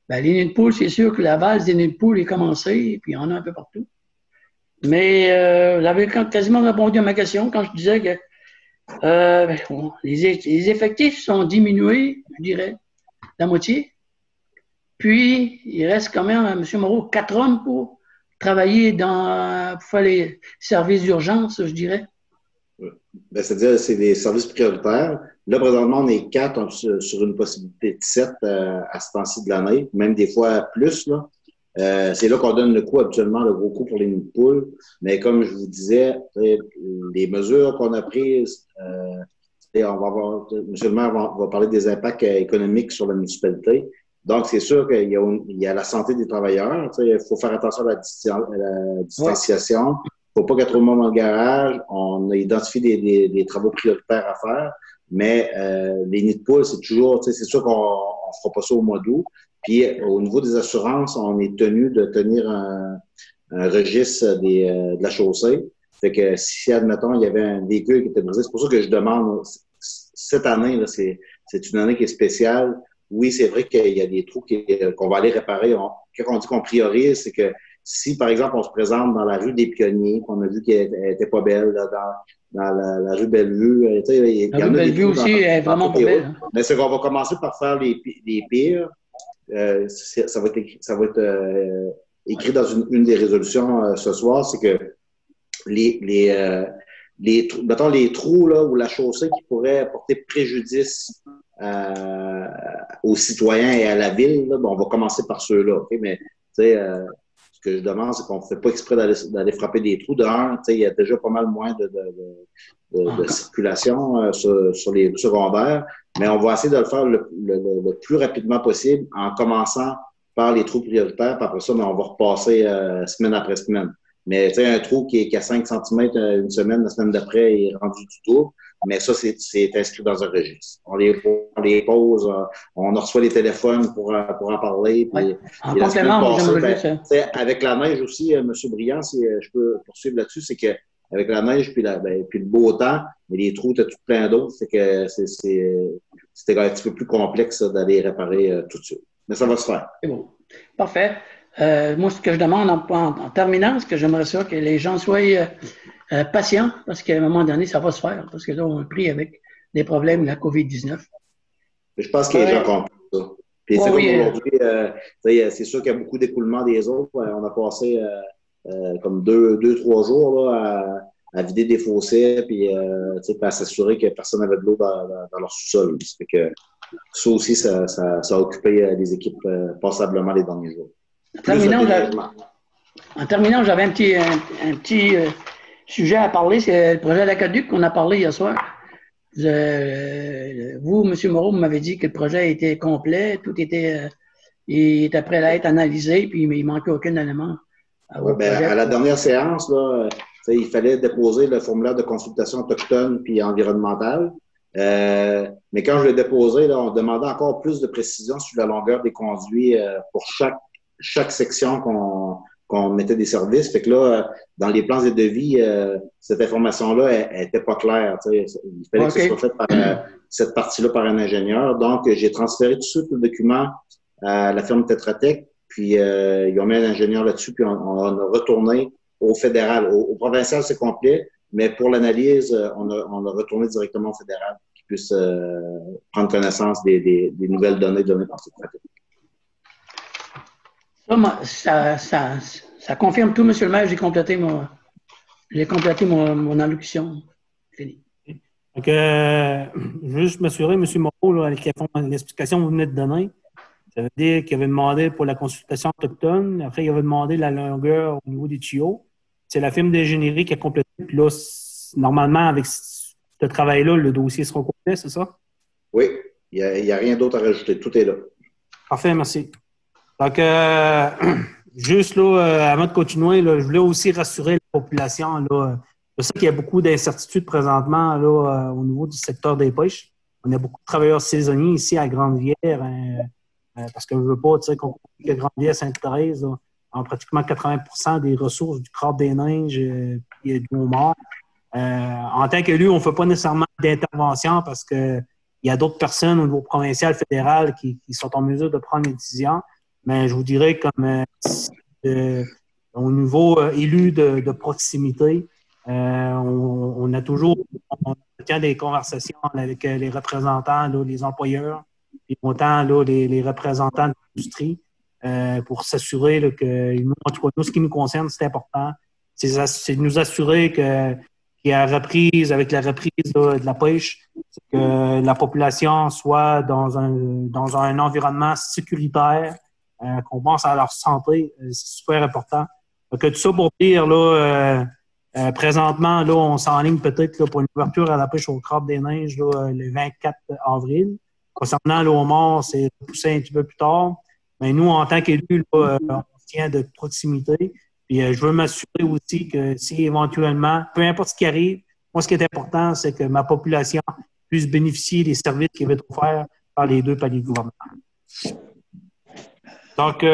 Ben, les nids de poules, c'est sûr que la valse des nids de poules est commencée, puis il y en a un peu partout. Mais j'avais quasiment répondu à ma question quand je disais que les effectifs sont diminués, je dirais, la moitié. Puis, il reste quand même, M. Moreau, 4 hommes pour travailler pour faire les services d'urgence, je dirais. Ben, c'est-à-dire, c'est des services prioritaires. Là, présentement, on est 4 sur une possibilité de 7 à ce temps-ci de l'année, même des fois plus, là. C'est là qu'on donne le coup, habituellement, le gros coup pour les nids de poules. Mais comme je vous disais, les mesures qu'on a prises, on va voir, M. le maire va parler des impacts économiques sur la municipalité. Donc, c'est sûr qu'il y a la santé des travailleurs. Il faut faire attention à la distanciation. Il ne faut pas qu'il y ait trop de monde dans le garage. On a identifié des travaux prioritaires à faire. Mais les nids de poules, c'est toujours, c'est sûr qu'on ne fera pas ça au mois d'août. Puis, au niveau des assurances, on est tenu de tenir un registre de la chaussée. Fait que si, admettons, il y avait un véhicule qui était brisé, c'est pour ça que je demande, cette année, là, c'est une année qui est spéciale. Oui, c'est vrai qu'il y a des trous qu'on va aller réparer. Quand on dit qu'on priorise, c'est que si, par exemple, on se présente dans la rue des Pionniers, qu'on a vu qu'elle était pas belle, là, dans la rue Bellevue, il y en a des Bellevue aussi est vraiment pas belle. Hein. Mais c'est qu'on va commencer par faire les pires. Ça va être écrit dans une des résolutions ce soir, c'est que mettons les trous là, ou la chaussée qui pourrait porter préjudice aux citoyens et à la ville, là, on va commencer par ceux-là. Okay? Mais ce que je demande, c'est qu'on ne fait pas exprès d'aller frapper des trous. Il y a déjà pas mal moins de circulation sur les secondaires, mais on va essayer de le faire le plus rapidement possible en commençant par les trous prioritaires. Puis après ça, on va repasser semaine après semaine. Mais un trou qui est à 5 cm une semaine, la semaine d'après, il est rendu du tout. Mais ça, c'est inscrit dans un registre. On les pose, on reçoit les téléphones pour en parler. Puis, ouais. En complément, avec la neige aussi, M. Briand, si je peux poursuivre là-dessus, c'est qu'avec la neige puis le beau temps, mais les trous étaient tout plein d'eau. C'est que c'était un petit peu plus complexe d'aller réparer tout de suite. Mais ça va se faire. C'est bon. Parfait. Moi, ce que je demande en terminant, c'est que j'aimerais ça que les gens soient patients, parce qu'à un moment donné, ça va se faire, parce que là, on est pris avec des problèmes de la COVID-19. Je pense que les gens comprennent ça. Puis c'est comme aujourd'hui, c'est sûr qu'il y a beaucoup d'écoulement des eaux. On a passé comme 2-3 jours là, à vider des fossés, puis à s'assurer que personne n'avait de l'eau dans leur sous-sol. Ça fait que ça aussi, ça a occupé les équipes passablement les derniers jours. En terminant, j'avais un petit sujet à parler, c'est le projet d'Aqueduc qu'on a parlé hier soir. Vous, M. Moreau, vous m'avez dit que le projet était complet, tout était prêt à être analysé, puis il manquait aucun élément. À la dernière séance, là, il fallait déposer le formulaire de consultation autochtone puis environnementale. Mais quand je l'ai déposé, là, on demandait encore plus de précision sur la longueur des conduits pour chaque section qu'on mettait des services. Fait que là, dans les plans et devis, cette information-là, elle était pas claire. Il fallait que ce soit fait par cette partie-là par un ingénieur. Donc, j'ai transféré tout de suite le document à la firme Tetra Tech, puis ils ont mis un ingénieur là-dessus, puis on a retourné au fédéral. Au provincial, c'est complet, mais pour l'analyse, on a retourné directement au fédéral pour qu'ils puissent prendre connaissance des nouvelles données données par Tetra Tech. Ça confirme tout, monsieur le maire. J'ai complété mon allocution. Fini. Donc, juste m'assurer, M. Moreau, là, avec l'explication que vous venez de donner, ça veut dire qu'il avait demandé pour la consultation autochtone, après il avait demandé la longueur au niveau des tuyaux. C'est la firme d'ingénierie qui a complété. Puis là, normalement, avec ce travail-là, le dossier sera complet, c'est ça? Oui, il n'y a rien d'autre à rajouter. Tout est là. Parfait, merci. Donc, juste là, avant de continuer, là, je voulais aussi rassurer la population. Là, je sais qu'il y a beaucoup d'incertitudes présentement là, au niveau du secteur des pêches. On a beaucoup de travailleurs saisonniers ici à Grande-Rivière, parce que je ne veux pas, tu sais, qu'on que Grande-Rivière, Sainte-Thérèse ont pratiquement 80% des ressources du crabe des neiges et du homard. En tant qu'élu, on ne fait pas nécessairement d'intervention parce qu'il y a d'autres personnes au niveau provincial, fédéral qui sont en mesure de prendre des décisions. Mais je vous dirais comme au niveau élu de proximité, on tient des conversations avec les représentants, là, les employeurs, et autant là, les représentants de l'industrie pour s'assurer là, que nous, en tout cas, nous, ce qui nous concerne, c'est important. C'est de nous assurer qu'il y a reprise, avec la reprise là, de la pêche, que la population soit dans un environnement sécuritaire, qu'on pense à leur santé, c'est super important. Donc, tout ça pour dire, là, présentement, là, on s'enligne peut-être là, pour une ouverture à la pêche au crabe des neiges là, le 24 avril. Concernant le homard, c'est poussé un petit peu plus tard. Mais nous, en tant qu'élus, on tient de proximité. Puis je veux m'assurer aussi que si éventuellement, peu importe ce qui arrive, moi, ce qui est important, c'est que ma population puisse bénéficier des services qui vont être offerts par les deux paliers de gouvernement. Donc,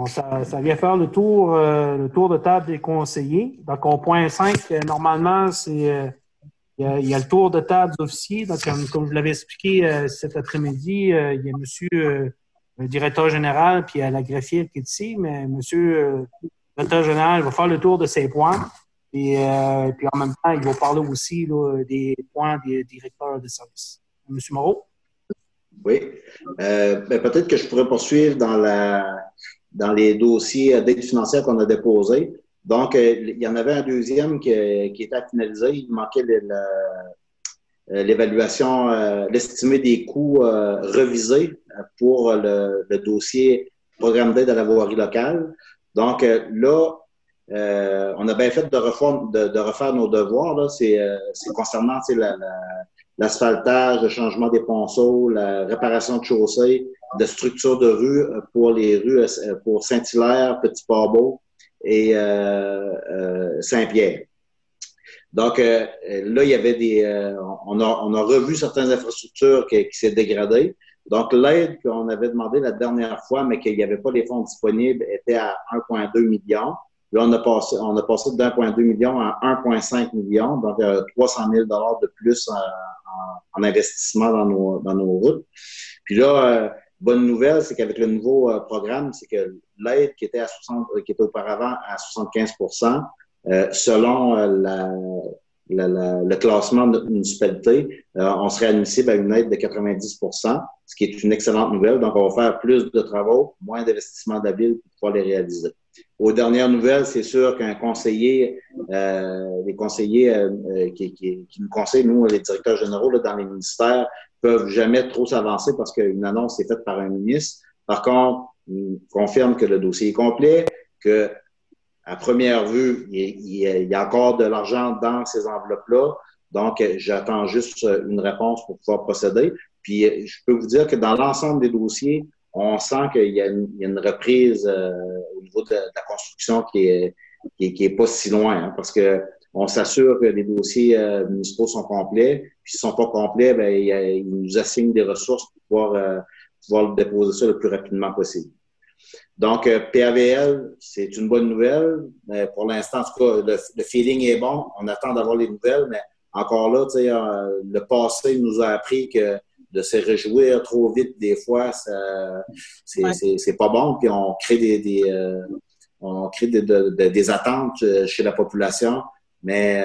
ça vient faire le tour de table des conseillers. Donc, au point 5, normalement, c'est il y a le tour de table des officiers. Donc, comme je vous l'avais expliqué cet après-midi, il y a monsieur le directeur général puis il y a la greffière qui est ici, mais monsieur le directeur général va faire le tour de ses points. Et puis en même temps, il va parler aussi là, des points des directeurs de service. Monsieur Moreau? Oui. Peut-être que je pourrais poursuivre dans les dossiers d'aide financière qu'on a déposés. Donc, il y en avait un deuxième qui était à finaliser. Il manquait l'évaluation, l'estimé des coûts revisés pour le dossier programme d'aide à la voirie locale. Donc, là, on a bien fait de refaire nos devoirs. Là. C'est concernant l'asphaltage, le changement des ponceaux, la réparation de chaussées, de structures de rue pour les rues pour Saint-Hilaire, Petit-Barbeau et Saint-Pierre. Donc, là, il y avait on a revu certaines infrastructures qui s'est dégradées. Donc, l'aide qu'on avait demandé la dernière fois, mais qu'il n'y avait pas les fonds disponibles, était à 1,2 million. Là, on a passé de 1,2 million à 1,5 million, donc 300 000 $ de plus en investissement dans nos routes. Puis là, bonne nouvelle, c'est qu'avec le nouveau programme, c'est que l'aide qui était auparavant à 75 selon le classement de notre municipalité, on serait admissible à une aide de 90 ce qui est une excellente nouvelle. Donc, on va faire plus de travaux, moins d'investissements d'habile pour pouvoir les réaliser. Aux dernières nouvelles, c'est sûr qu'un conseiller, les conseillers qui nous conseillent, nous, les directeurs généraux là, dans les ministères, peuvent jamais trop s'avancer parce qu'une annonce est faite par un ministre. Par contre, il confirme que le dossier est complet, que à première vue, il y a encore de l'argent dans ces enveloppes-là. Donc, j'attends juste une réponse pour pouvoir procéder. Puis, je peux vous dire que dans l'ensemble des dossiers, on sent qu'il y a une reprise au niveau de la construction qui est pas si loin, hein, parce que on s'assure que les dossiers municipaux sont complets. Puis, s'ils sont pas complets, ben, ils nous assignent des ressources pour pouvoir déposer ça le plus rapidement possible. Donc, PAVL, c'est une bonne nouvelle. Mais pour l'instant, en tout cas, le feeling est bon. On attend d'avoir les nouvelles, mais encore là, tu sais, le passé nous a appris que de se réjouir trop vite, des fois, c'est pas bon. Puis on crée des attentes chez la population. Mais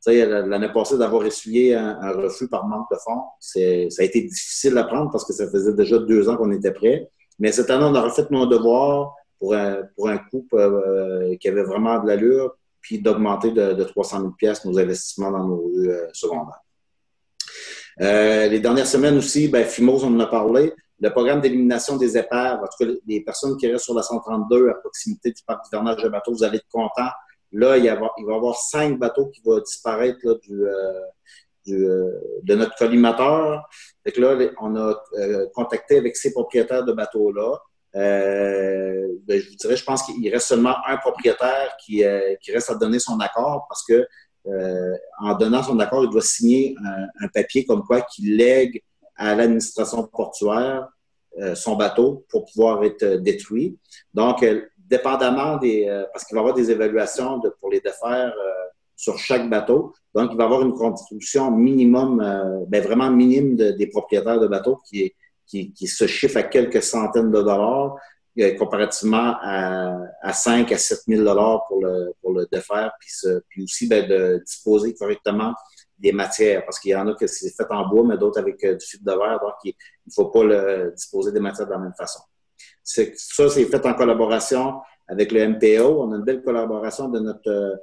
tu sais, l'année passée, d'avoir essuyé un refus par manque de fonds, ça a été difficile à prendre parce que ça faisait déjà 2 ans qu'on était prêt. Mais cette année, on a refait nos devoirs pour un coût qui avait vraiment de l'allure, puis d'augmenter de 300 000 $ nos investissements dans nos rues secondaires. Les dernières semaines aussi, Fimose, on en a parlé, le programme d'élimination des épaves, en tout cas, les personnes qui restent sur la 132 à proximité du parc d'hivernage de bateaux, vous allez être contents. Là, il va y avoir 5 bateaux qui vont disparaître là, de notre collimateur. Fait que là, on a contacté avec ces propriétaires de bateaux-là. Je vous dirais, je pense qu'il reste seulement un propriétaire qui reste à donner son accord parce que en donnant son accord, il doit signer un papier comme quoi qu'il lègue à l'administration portuaire son bateau pour pouvoir être détruit. Donc, dépendamment parce qu'il va y avoir des évaluations pour les défaire sur chaque bateau. Donc, il va y avoir une contribution minimum, vraiment minime des propriétaires de bateaux qui se chiffre à quelques centaines de dollars comparativement à 5 à 7 000 $ pour le défaire, puis aussi de disposer correctement des matières, parce qu'il y en a que c'est fait en bois, mais d'autres avec du fil de verre, donc il ne faut pas disposer des matières de la même façon. Ça, c'est fait en collaboration avec le MPO. On a une belle collaboration de notre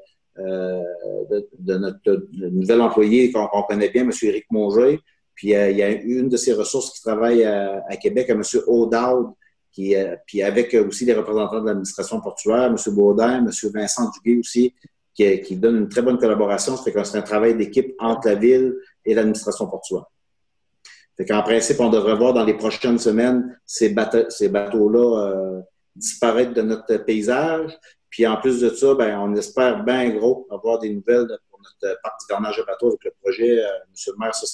nouvel employé qu'on connaît bien, M. Éric Mongeay. Puis il y a une de ses ressources qui travaille à Québec, à M. O'Dowd, puis avec aussi les représentants de l'administration portuaire, M. Baudin, M. Vincent Duguay aussi, qui donne une très bonne collaboration. Ça fait que c'est un travail d'équipe entre la ville et l'administration portuaire. Fait qu'en principe, on devrait voir dans les prochaines semaines ces bateaux-là disparaître de notre paysage. Puis en plus de ça, on espère bien gros avoir des nouvelles pour notre parc d'hivernage de bateaux avec le projet. Monsieur le maire, ça,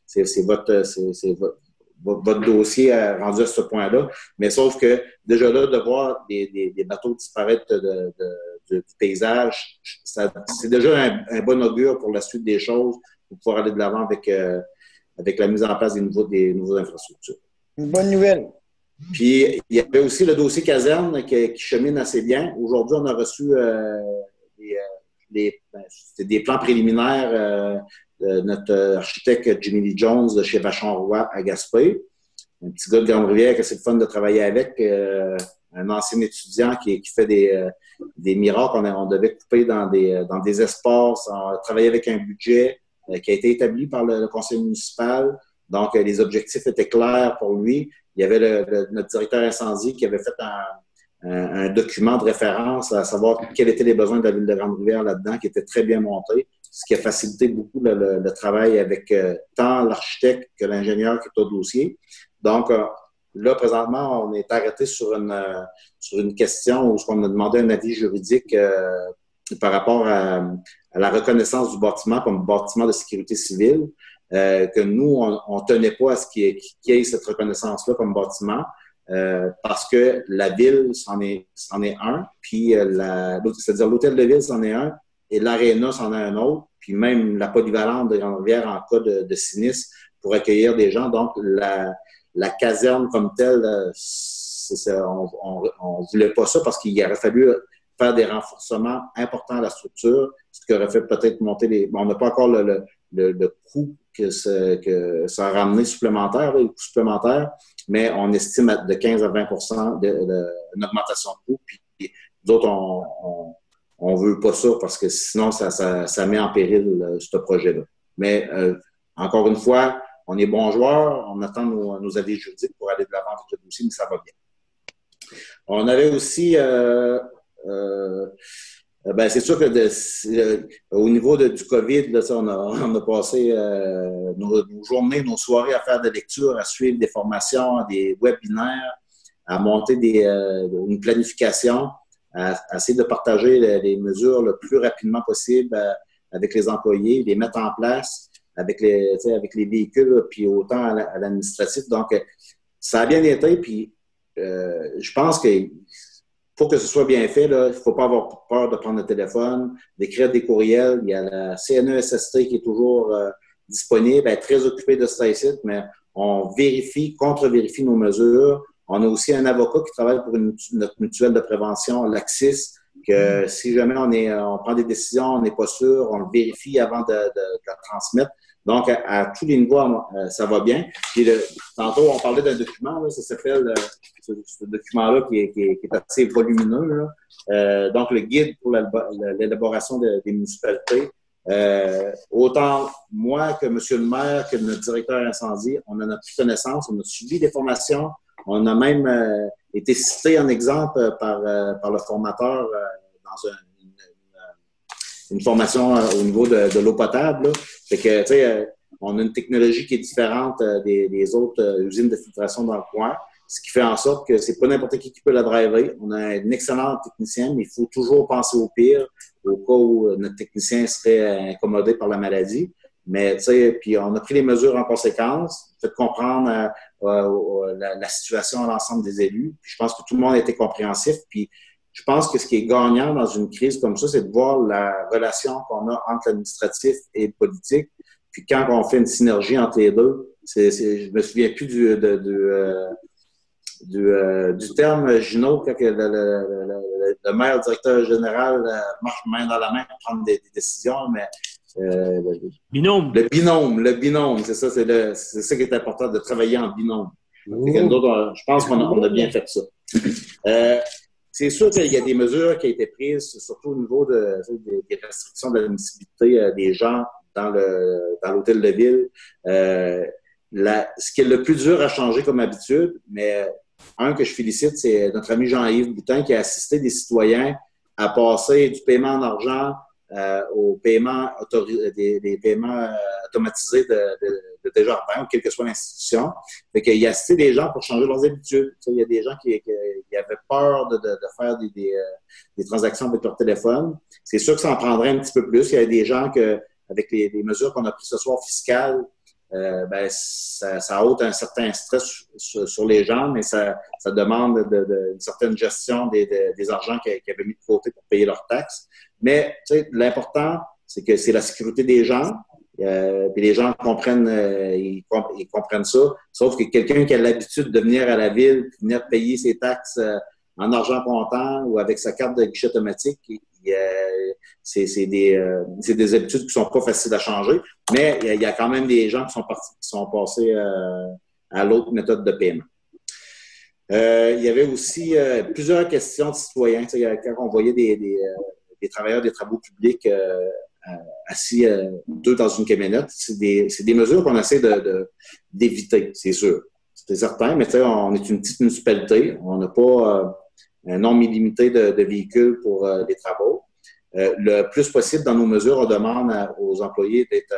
c'est votre dossier rendu à ce point-là. Mais sauf que déjà là, de voir des bateaux disparaître du paysage, c'est déjà un bon augure pour la suite des choses, pour pouvoir aller de l'avant avec la mise en place des nouveaux infrastructures. Une bonne nouvelle. Puis, il y avait aussi le dossier caserne qui chemine assez bien. Aujourd'hui, on a reçu des plans préliminaires de notre architecte Jimmy Lee Jones de chez Vachon-Roy à Gaspé. Un petit gars de Grande-Rivière que c'est le fun de travailler avec. Un ancien étudiant qui fait des miracles. On devait couper dans des espaces. On a travaillé avec un budget qui a été établi par le conseil municipal. Donc, les objectifs étaient clairs pour lui. Il y avait notre directeur incendie qui avait fait un document de référence à savoir quels étaient les besoins de la ville de Grande-Rivière là-dedans, qui était très bien monté, ce qui a facilité beaucoup le travail avec tant l'architecte que l'ingénieur qui est au dossier. Donc, là, présentement, on est arrêté sur une question où on a demandé un avis juridique par rapport à la reconnaissance du bâtiment comme bâtiment de sécurité civile. Que nous, on ne tenait pas à ce qu'il y ait cette reconnaissance-là comme bâtiment parce que la ville, c'en est un, puis c'est-à-dire l'hôtel de ville, c'en est un, et l'aréna, c'en est un autre, puis même la polyvalente de Grande-Rivière en cas de sinistre pour accueillir des gens. Donc, la caserne comme telle, on ne voulait pas ça parce qu'il aurait fallu faire des renforcements importants à la structure, ce qui aurait fait peut-être monter les... Bon, on n'a pas encore le coût que ça a ramené supplémentaire, les coûts supplémentaires, mais on estime de 15 à 20 une augmentation de coût. Puis nous autres, on veut pas ça parce que sinon, ça met en péril ce projet-là. Mais encore une fois, on est bons joueurs, on attend nos avis juridiques pour aller de l'avant avec le dossier, mais ça va bien. On avait aussi... c'est sûr que au niveau du COVID, là, on a passé nos journées, nos soirées à faire des lectures, à suivre des formations, des webinaires, à monter une planification, à essayer de partager les mesures le plus rapidement possible avec les employés, les mettre en place avec les véhicules, puis autant à l'administratif. Donc, ça a bien été, puis je pense que pour que ce soit bien fait, il ne faut pas avoir peur de prendre le téléphone, d'écrire des courriels. Il y a la CNESST qui est toujours disponible, elle est très occupée de ce site, mais on vérifie, contre-vérifie nos mesures. On a aussi un avocat qui travaille pour notre mutuelle de prévention, l'Axis, que si jamais on prend des décisions, on n'est pas sûr, on le vérifie avant de la transmettre. Donc, à tous les niveaux, ça va bien. Puis tantôt, on parlait d'un document, là, ça s'appelle ce document-là qui est assez volumineux. Là. Donc, le guide pour l'élaboration des municipalités. Autant moi que M. le maire, que notre directeur incendie, on en a pris connaissance, on a suivi des formations, on a même été cité en exemple par le formateur dans une formation au niveau de l'eau potable. Là. Fait que, tu sais, on a une technologie qui est différente des autres usines de filtration dans le coin, ce qui fait en sorte que c'est pas n'importe qui peut la driver. On a un excellent technicien, mais il faut toujours penser au pire, au cas où notre technicien serait incommodé par la maladie. Mais, tu sais, puis on a pris les mesures en conséquence, fait comprendre la situation à l'ensemble des élus. Puis je pense que tout le monde a été compréhensif. Puis je pense que ce qui est gagnant dans une crise comme ça, c'est de voir la relation qu'on a entre l'administratif et le politique. Puis quand on fait une synergie entre les deux, je me souviens plus du terme, Gino, quand le maire, le directeur général marche main dans la main pour prendre des décisions, mais binôme. Le binôme, c'est ça, c'est ça qui est important, de travailler en binôme. Je pense qu'on a bien fait ça. C'est sûr qu'il y a des mesures qui ont été prises, surtout au niveau des restrictions de l'admissibilité des gens dans l'hôtel de ville. Ce qui est le plus dur à changer comme habitude, mais un que je félicite, c'est notre ami Jean-Yves Boutin qui a assisté des citoyens à passer du paiement en argent au paiement des paiements automatisés de Desjardins, ou quelle que soit l'institution. Fait qu'il a assisté des gens pour changer leurs habitudes. Il y a des gens qui avaient peur de faire des transactions avec leur téléphone. C'est sûr que ça en prendrait un petit peu plus. Il y a des gens avec les mesures qu'on a prises ce soir fiscales, ça ôte un certain stress sur les gens, mais ça demande une certaine gestion des argents qu'ils avaient mis de côté pour payer leurs taxes. Mais l'important, c'est que c'est la sécurité des gens. Puis les gens comprennent, ils comprennent ça. Sauf que quelqu'un qui a l'habitude de venir à la ville, venir payer ses taxes en argent comptant ou avec sa carte de guichet automatique, c'est des habitudes qui sont pas faciles à changer. Mais il y a quand même des gens qui sont passés à l'autre méthode de paiement. Il y avait aussi plusieurs questions de citoyens. Quand on voyait des travailleurs des travaux publics assis deux dans une camionnette, c'est des mesures qu'on essaie d'éviter, c'est sûr. C'est certain, mais on est une petite municipalité. On n'a pas un nombre illimité de véhicules pour les travaux. Le plus possible dans nos mesures, on demande aux employés d'être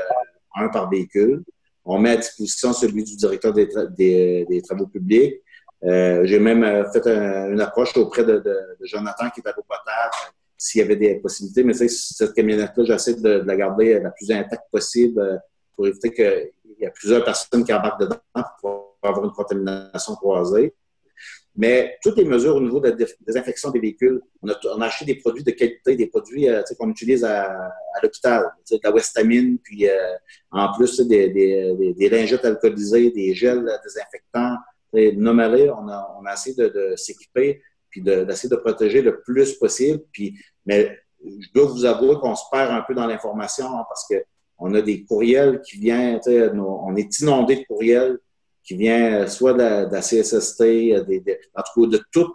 un par véhicule. On met à disposition celui du directeur des travaux publics. J'ai même fait une approche auprès de Jonathan qui est à l'eau potable, s'il y avait des possibilités. Mais cette camionnette-là, j'essaie de la garder la plus intacte possible pour éviter qu'il y a plusieurs personnes qui embarquent dedans pour avoir une contamination croisée. Mais toutes les mesures au niveau de la désinfection des véhicules, on a acheté des produits de qualité, des produits qu'on utilise à l'hôpital, de la Westamine, puis en plus des lingettes alcoolisées, des gels désinfectants. Nommez-les, on a essayé de s'équiper puis d'essayer de protéger le plus possible. Mais je dois vous avouer qu'on se perd un peu dans l'information parce qu'on a des courriels qui viennent, on est inondé de courriels qui vient soit de la CSST, en tout cas de toutes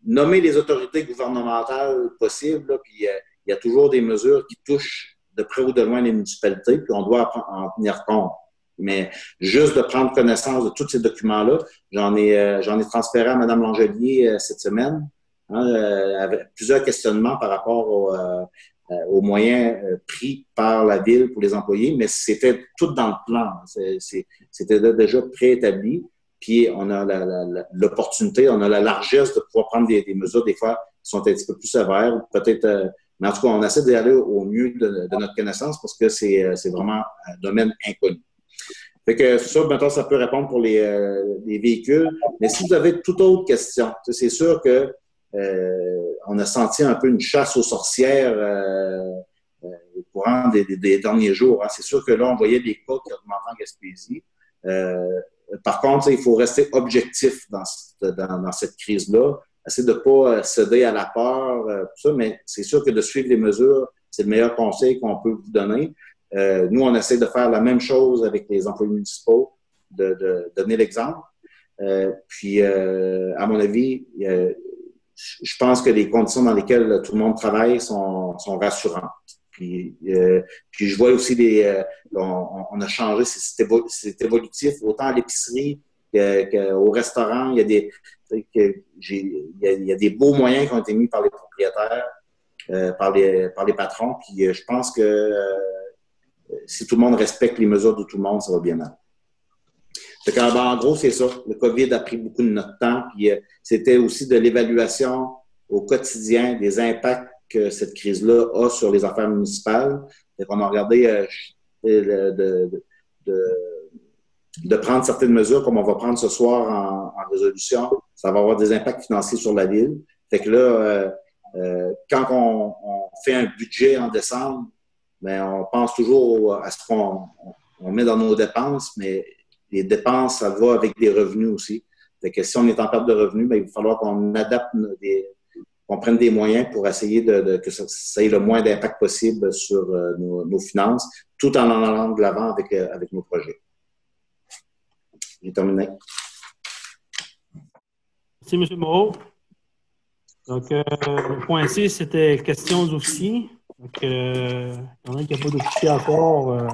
nommer les autorités gouvernementales possibles, là, puis il y a toujours des mesures qui touchent de près ou de loin les municipalités, puis on doit en tenir compte. Mais juste de prendre connaissance de tous ces documents-là, j'en ai transféré à Mme Langelier cette semaine, avec plusieurs questionnements par rapport aux moyens pris par la Ville pour les employés, mais c'était tout dans le plan. C'était déjà préétabli. Puis on a l'opportunité, on a la largesse de pouvoir prendre des mesures, des fois, qui sont un petit peu plus sévères, peut-être. Mais en tout cas, on essaie d'aller au mieux de notre connaissance parce que c'est vraiment un domaine inconnu. Fait que ça, maintenant, ça peut répondre pour les véhicules. Mais si vous avez toute autre question, c'est sûr que on a senti un peu une chasse aux sorcières au courant des derniers jours. Hein. C'est sûr que là, on voyait des cas qui augmentaient en Gaspésie. Par contre, il faut rester objectif dans cette crise-là. Essayer de ne pas céder à la peur, tout ça, mais c'est sûr que de suivre les mesures, c'est le meilleur conseil qu'on peut vous donner. Nous, on essaie de faire la même chose avec les employés municipaux, de donner l'exemple. Puis, à mon avis, je pense que les conditions dans lesquelles tout le monde travaille sont rassurantes. Puis je vois aussi on a changé, c'est évolutif, autant à l'épicerie qu'au restaurant. Il y a des beaux moyens qui ont été mis par les propriétaires, par les patrons. Puis je pense que si tout le monde respecte les mesures de tout le monde, ça va bien aller. Donc, en gros, c'est ça. Le COVID a pris beaucoup de notre temps. Puis c'était aussi de l'évaluation au quotidien des impacts que cette crise-là a sur les affaires municipales. Donc, on a regardé de prendre certaines mesures comme on va prendre ce soir en résolution. Ça va avoir des impacts financiers sur la ville. Fait que là, quand on fait un budget en décembre, bien, on pense toujours à ce qu'on met dans nos dépenses, mais les dépenses, ça va avec des revenus aussi. Fait que si on est en perte de revenus, bien, il va falloir qu'on adapte qu'on prenne des moyens pour essayer que ça ait le moins d'impact possible sur nos finances, tout en allant de l'avant avec nos projets. J'ai terminé. Merci, M. Moreau. Donc, le point 6, c'était questions aux officiers. Donc, il y en a qui n'ont pas d'officier encore.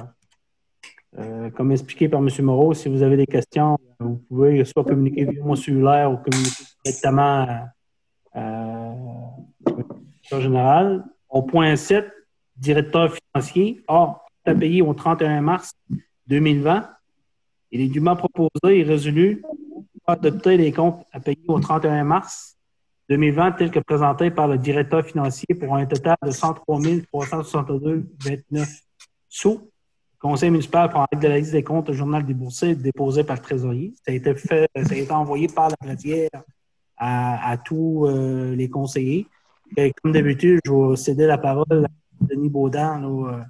Comme expliqué par M. Moreau, si vous avez des questions, vous pouvez soit communiquer via mon cellulaire ou communiquer directement au général. Au point 7, directeur financier. Or, à payer au 31 mars 2020, il est dûment proposé et résolu d'adopter les comptes à payer au 31 mars 2020 tels que présentés par le directeur financier pour un total de 103 362,29 sous. Le conseil municipal prend acte de la liste des comptes au journal des boursiers déposé par le trésorier. Ça a été envoyé par la gratière à tous les conseillers. Et comme d'habitude, je vais céder la parole à Denis Baudin là,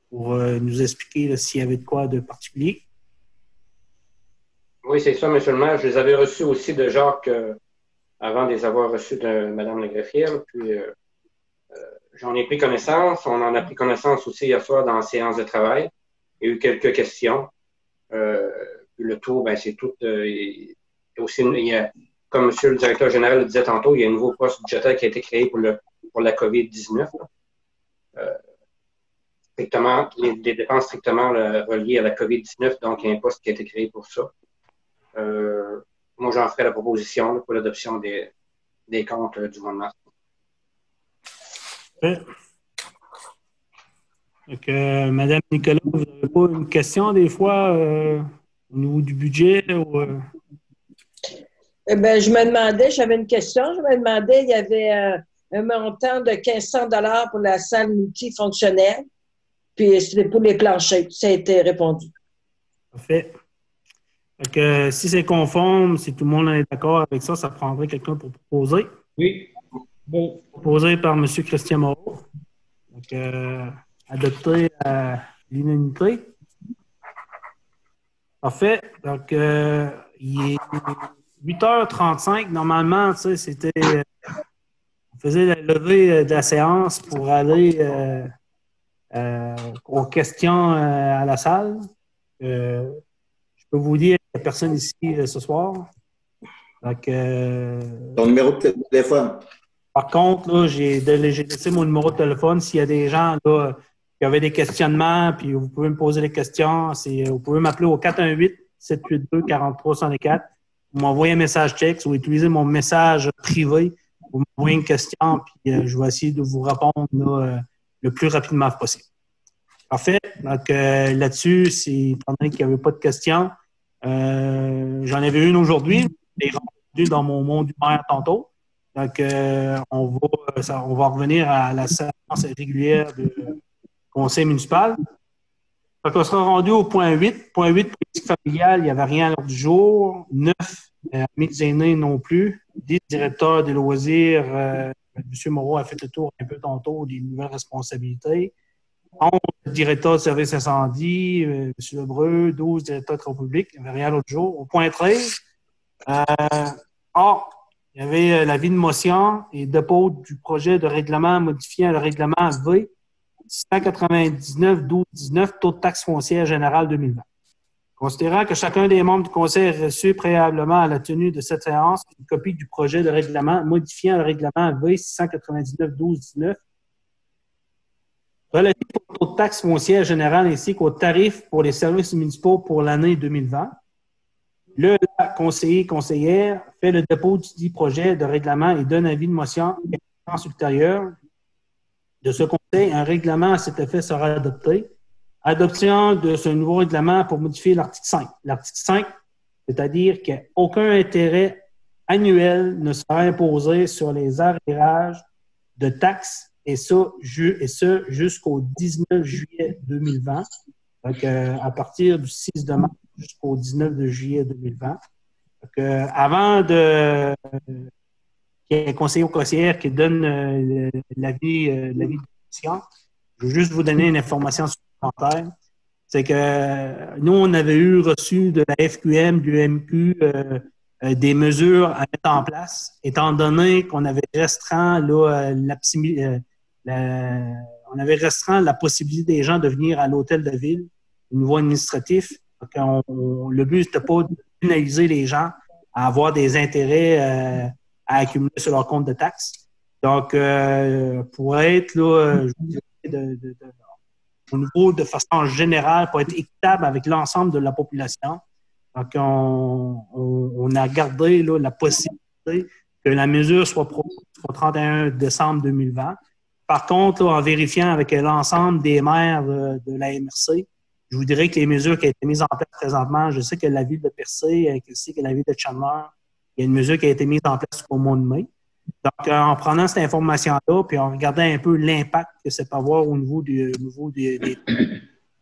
pour nous expliquer s'il y avait de quoi de particulier. Oui, c'est ça, M. le maire. Je les avais reçus aussi de Jacques avant de les avoir reçus de Mme la greffière. Puis, j'en ai pris connaissance. On en a pris connaissance aussi hier soir dans la séance de travail. Il y a eu quelques questions. Le tout, ben, c'est tout. Aussi, comme M. le directeur général le disait tantôt, il y a un nouveau poste budgétaire qui a été créé pour la COVID-19. Strictement, les dépenses strictement reliées à la COVID-19, donc il y a un poste qui a été créé pour ça. Moi, j'en ferai la proposition pour l'adoption des comptes du mois de mars. Donc, Mme Nicolas, vous n'avez pas une question des fois au niveau du budget? Eh bien, j'avais une question. Je me demandais, il y avait un montant de 1500 $ pour la salle multifonctionnelle, puis c'était pour les planchers. Ça a été répondu. Parfait. Donc, si c'est conforme, si tout le monde est d'accord avec ça, ça prendrait quelqu'un pour proposer. Oui. Bon. Proposé par M. Christian Moreau. Donc, adopté à l'unanimité. Parfait. Donc, il est 8h35. Normalement, tu sais, c'était. On faisait la levée de la séance pour aller aux questions à la salle. Je peux vous dire qu'il n'y a personne ici ce soir. Donc, ton numéro de téléphone. Par contre, là, j'ai laissé mon numéro de téléphone. S'il y a des gens là, qui avaient des questionnements, puis vous pouvez me poser des questions, vous pouvez m'appeler au 418-782-4364. Vous m'envoyez un message texte ou utilisez mon message privé. Vous m'envoyez une question, puis je vais essayer de vous répondre là, le plus rapidement possible. Parfait. Donc, là-dessus, étant donné qu'il n'y avait pas de questions, j'en avais une aujourd'hui. Je l'ai rendue dans mon mot d'humeur tantôt. Donc, on va revenir à la séance régulière du conseil municipal. Donc, on sera rendu au point 8. Point 8, politique familiale, il n'y avait rien à l'ordre du jour. 9, amis des aînés non plus. 10, directeur des loisirs. M. Moreau a fait le tour un peu tantôt des nouvelles responsabilités. 11, directeur de service incendie. M. Lebreu. 12, directeur de travaux publics. Il n'y avait rien à l'autre jour. Au point 13, il y avait l'avis de motion et dépôt du projet de règlement modifiant le règlement V 699-12-19, taux de taxe foncière générale 2020. Considérant que chacun des membres du Conseil a reçu préalablement à la tenue de cette séance une copie du projet de règlement modifiant le règlement V 699-12-19 relatif au taux de taxe foncière générale ainsi qu'aux tarifs pour les services municipaux pour l'année 2020, le conseiller/conseillère fait le dépôt du dit projet de règlement et donne avis de motion et séance ultérieure de ce conseil. Un règlement à cet effet sera adopté. Adoption de ce nouveau règlement pour modifier l'article 5. L'article 5, c'est-à-dire qu'aucun intérêt annuel ne sera imposé sur les arrérages de taxes, et ce jusqu'au 19 juillet 2020. Donc, à partir du 6 de mars jusqu'au 19 de juillet 2020. Donc, avant qu'il y ait un conseiller ou conseillère qui donne l'avis de motion, je veux juste vous donner une information supplémentaire. C'est que nous, on avait reçu de la FQM, du MQ, des mesures à mettre en place, étant donné qu'on avait restreint la possibilité des gens de venir à l'hôtel de ville au niveau administratif. Le but, c'était pas de pénaliser les gens à avoir des intérêts à accumuler sur leur compte de taxes. Donc, pour être là, je vous dirais, au niveau de façon générale, pour être équitable avec l'ensemble de la population, donc on a gardé là, la possibilité que la mesure soit proposée au 31 décembre 2020. Par contre, là, en vérifiant avec l'ensemble des maires de la MRC, je vous dirais que les mesures qui ont été mises en place présentement, je sais que la ville de Percé, je sais que la ville de Chandler, il y a une mesure qui a été mise en place au mois de mai. Donc, en prenant cette information-là, puis en regardant un peu l'impact que ça peut avoir au niveau des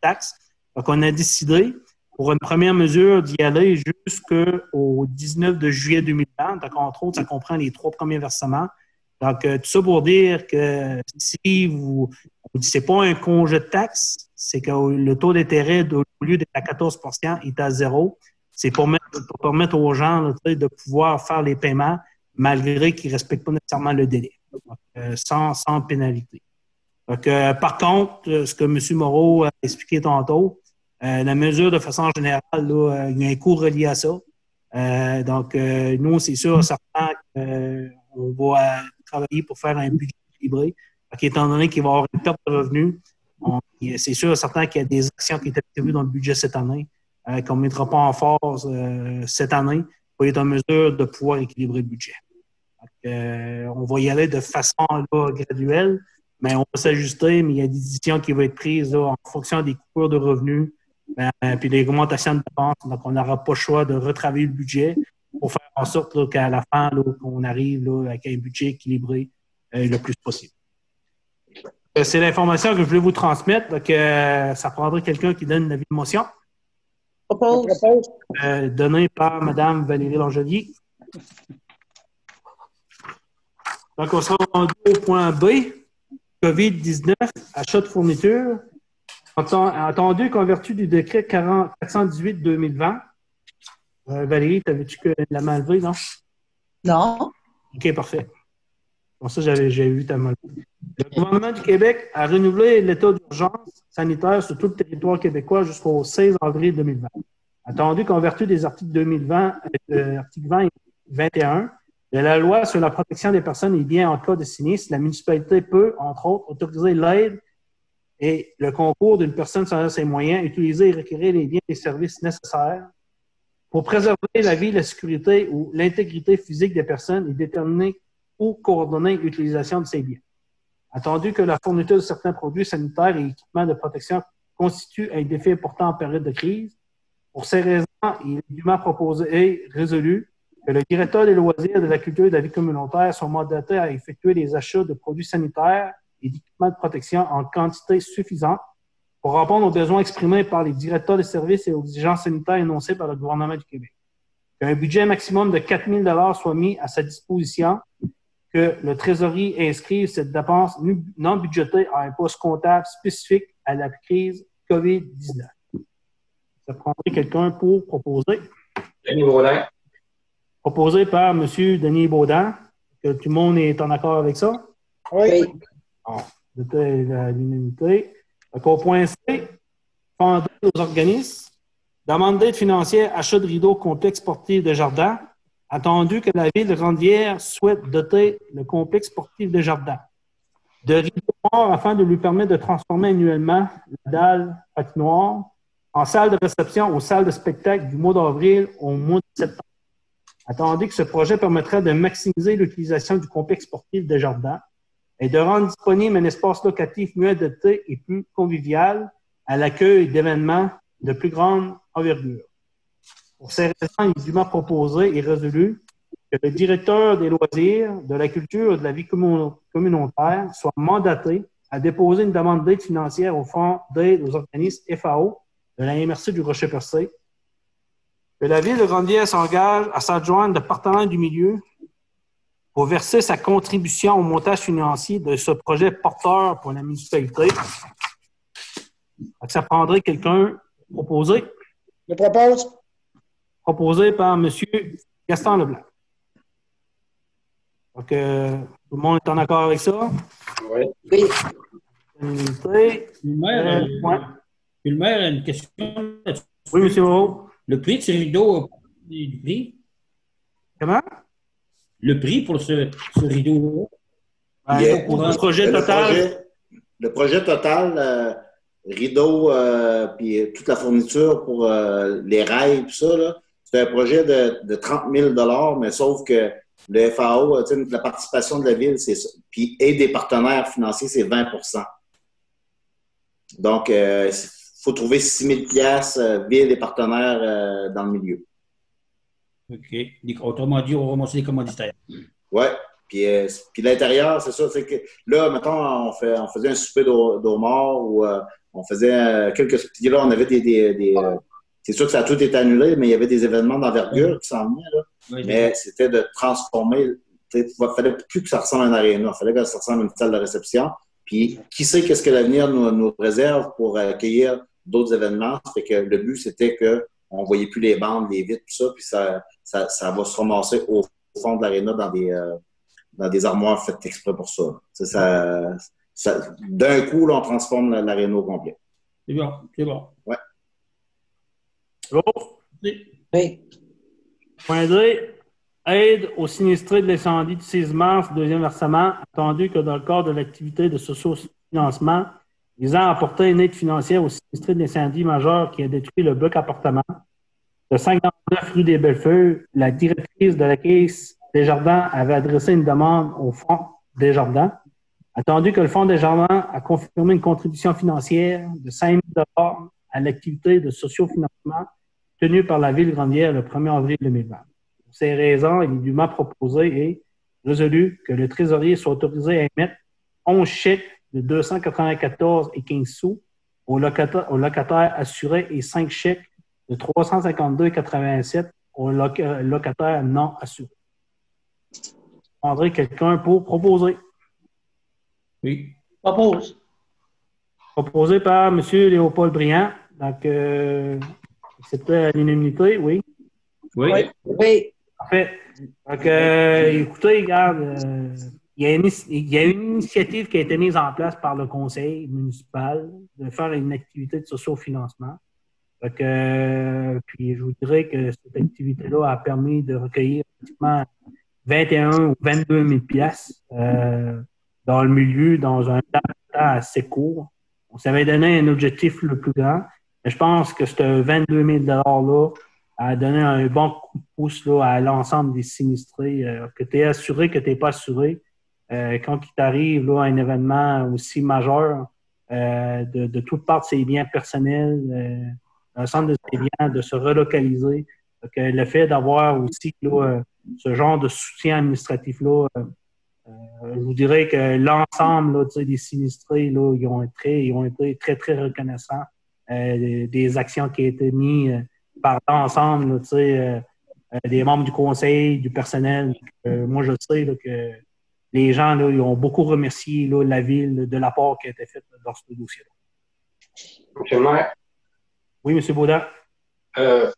taxes, donc on a décidé, pour une première mesure, d'y aller jusqu'au 19 de juillet 2020. Donc, entre autres, ça comprend les 3 premiers versements. Donc, tout ça pour dire que si vous c'est pas un congé de taxe, c'est que le taux d'intérêt, au lieu d'être à 14 % est à 0. C'est pour permettre aux gens là, de pouvoir faire les paiements malgré qu'ils ne respectent pas nécessairement le délai, donc, sans pénalité. Donc, par contre, ce que M. Moreau a expliqué tantôt, la mesure de façon générale, là, il y a un coût relié à ça. Donc, nous, c'est sûr, certain qu'on va travailler pour faire un budget équilibré. Donc, étant donné qu'il va y avoir une perte de revenus, c'est sûr, certain qu'il y a des actions qui étaient prévues dans le budget cette année, qu'on ne mettra pas en force cette année pour être en mesure de pouvoir équilibrer le budget. Donc, on va y aller de façon là, graduelle, mais on va s'ajuster, mais il y a des décisions qui vont être prises là, en fonction des coupures de revenus puis des augmentations de dépenses. Donc, on n'aura pas le choix de retravailler le budget pour faire en sorte là, qu'à la fin, là, qu'on arrive là, avec un budget équilibré le plus possible. C'est l'information que je voulais vous transmettre. Donc, ça prendrait quelqu'un qui donne l'avis de motion. Propose. Donné par Mme Valérie Langelier. Donc, on sera rendu au point B, COVID-19, achat de fournitures. Entendu qu'en vertu du décret 418-2020, Valérie, t'avais-tu que la main levée, non? Non. OK, parfait. Bon, ça, j'ai vu ta main levée. Le gouvernement du Québec a renouvelé l'état d'urgence sanitaire sur tout le territoire québécois jusqu'au 16 avril 2020. Attendu qu'en vertu des articles 2020, articles 20 et 21 de la loi sur la protection des personnes et biens en cas de sinistre, la municipalité peut, entre autres, autoriser l'aide et le concours d'une personne sans ses moyens, utiliser et requérir les biens et services nécessaires pour préserver la vie, la sécurité ou l'intégrité physique des personnes et déterminer ou coordonner l'utilisation de ces biens. Attendu que la fourniture de certains produits sanitaires et équipements de protection constitue un défi important en période de crise, pour ces raisons, il est dûment proposé et résolu que le directeur des loisirs, de la culture et de la vie communautaire soit mandaté à effectuer les achats de produits sanitaires et d'équipements de protection en quantité suffisante pour répondre aux besoins exprimés par les directeurs de services et aux exigences sanitaires énoncées par le gouvernement du Québec. Qu'un budget maximum de 4 000 soit mis à sa disposition, que le trésorier inscrive cette dépense non budgétée à un poste comptable spécifique à la crise COVID-19. Ça prendrait quelqu'un pour proposer. Denis Baudin. Proposé par M. Denis Baudin. Que tout le monde est en accord avec ça? Oui. Bon, c'était l'unanimité. Au point C, fonder aux organismes, demande d'aide financière, achat de rideaux, complexe sportif de jardin. Attendu que la ville de Grande-Bière souhaite doter le complexe sportif de jardin de rideaux morts afin de lui permettre de transformer annuellement la dalle patinoire en salle de réception aux salles de spectacle du mois d'avril au mois de septembre. Attendu que ce projet permettrait de maximiser l'utilisation du complexe sportif de jardin et de rendre disponible un espace locatif mieux adapté et plus convivial à l'accueil d'événements de plus grande envergure. Pour ces raisons, il est dûment proposé et résolu que le directeur des loisirs, de la culture et de la vie communautaire soit mandaté à déposer une demande d'aide financière au Fonds d'aide aux organismes FAO de la MRC du Rocher-Percé, que la Ville de Grande-Bière s'engage à s'adjoindre de partenaires du milieu pour verser sa contribution au montage financier de ce projet porteur pour la municipalité. Donc, ça prendrait quelqu'un proposé. Je propose. Proposé par M. Gaston Leblanc. Donc, tout le monde est en accord avec ça? Oui. Oui. Le maire a une question là-dessus. Oui, M. Moreau. Le prix de ces rideaux, le prix? Comment? Le prix pour ce rideau-là? Le projet total. Le projet total, rideau, puis toute la fourniture pour les rails, tout ça, là, c'est un projet de 30 000 mais sauf que le FAO, la participation de la ville, c'est ça. Puis, et des partenaires financiers, c'est 20 Donc, il faut trouver 6 000 ville et partenaires dans le milieu. OK. Autrement dit, on va ramasser des commanditaires. Oui. Puis l'intérieur, c'est ça. C'est que là, mettons, on faisait un souper d'homard ou on faisait quelques. Puis là, on avait des c'est sûr que ça a tout été annulé, mais il y avait des événements d'envergure qui s'en venaient. Là. Oui, mais c'était de transformer. Il ne fallait plus que ça ressemble à un aréna. Il fallait que ça ressemble à une salle de réception. Puis, qui sait qu'est-ce que l'avenir nous réserve pour accueillir d'autres événements? Ça fait que le but, c'était qu'on ne voyait plus les bandes, les vitres, tout ça, puis ça va se ramasser au fond de l'aréna dans des armoires faites exprès pour ça. D'un coup, là, on transforme l'aréna au complet. C'est bon, c'est bon. Ouais. Bon. Oui. Point D. Aide aux sinistrés de l'incendie du 6 mars, deuxième versement, attendu que dans le cadre de l'activité de socio-financement visant à apporter une aide financière aux sinistrés de l'incendie majeur qui a détruit le bloc appartement de 59 rue des Bellefeuilles, la directrice de la Caisse des Jardins avait adressé une demande au Fonds des Jardins, attendu que le Fonds des Jardins a confirmé une contribution financière de 5 000 $ à l'activité de socio-financement tenue par la Ville de Grande-Bière le 1er avril 2020. Pour ces raisons, il est dûment proposé et résolu que le trésorier soit autorisé à émettre 11 chèques de 294,15 sous aux locataires assurés et 5 chèques de 352,87 aux locataires non assurés. Je prendrai quelqu'un pour proposer. Oui. Propose. Proposé par M. Léopold Briand. Donc, c'était à l'unanimité, oui. Oui. Oui. Parfait. Donc, écoutez, regarde, il y a une initiative qui a été mise en place par le conseil municipal de faire une activité de socio-financement. Donc, puis je vous dirais que cette activité-là a permis de recueillir pratiquement 21 ou 22 000 piastres dans le milieu, dans un temps assez court. On s'avait donné un objectif le plus grand, mais je pense que ce 22 000 $-là a donné un bon coup de pouce là, à l'ensemble des sinistrés, que tu es assuré, que tu n'es pas assuré. Quand il t'arrive là, un événement aussi majeur, de toute part de ses biens personnels, l'ensemble de ses biens, de se relocaliser. Donc, le fait d'avoir aussi là, ce genre de soutien administratif-là je vous dirais que l'ensemble là, des sinistrés, là, ils ont été très, très reconnaissants des actions qui ont été mises par l'ensemble des membres du conseil, du personnel. Moi, je sais là, que les gens là, ils ont beaucoup remercié là, la ville de l'apport qui a été fait dans ce dossier-là. Monsieur le maire. Oui, M. Baudin.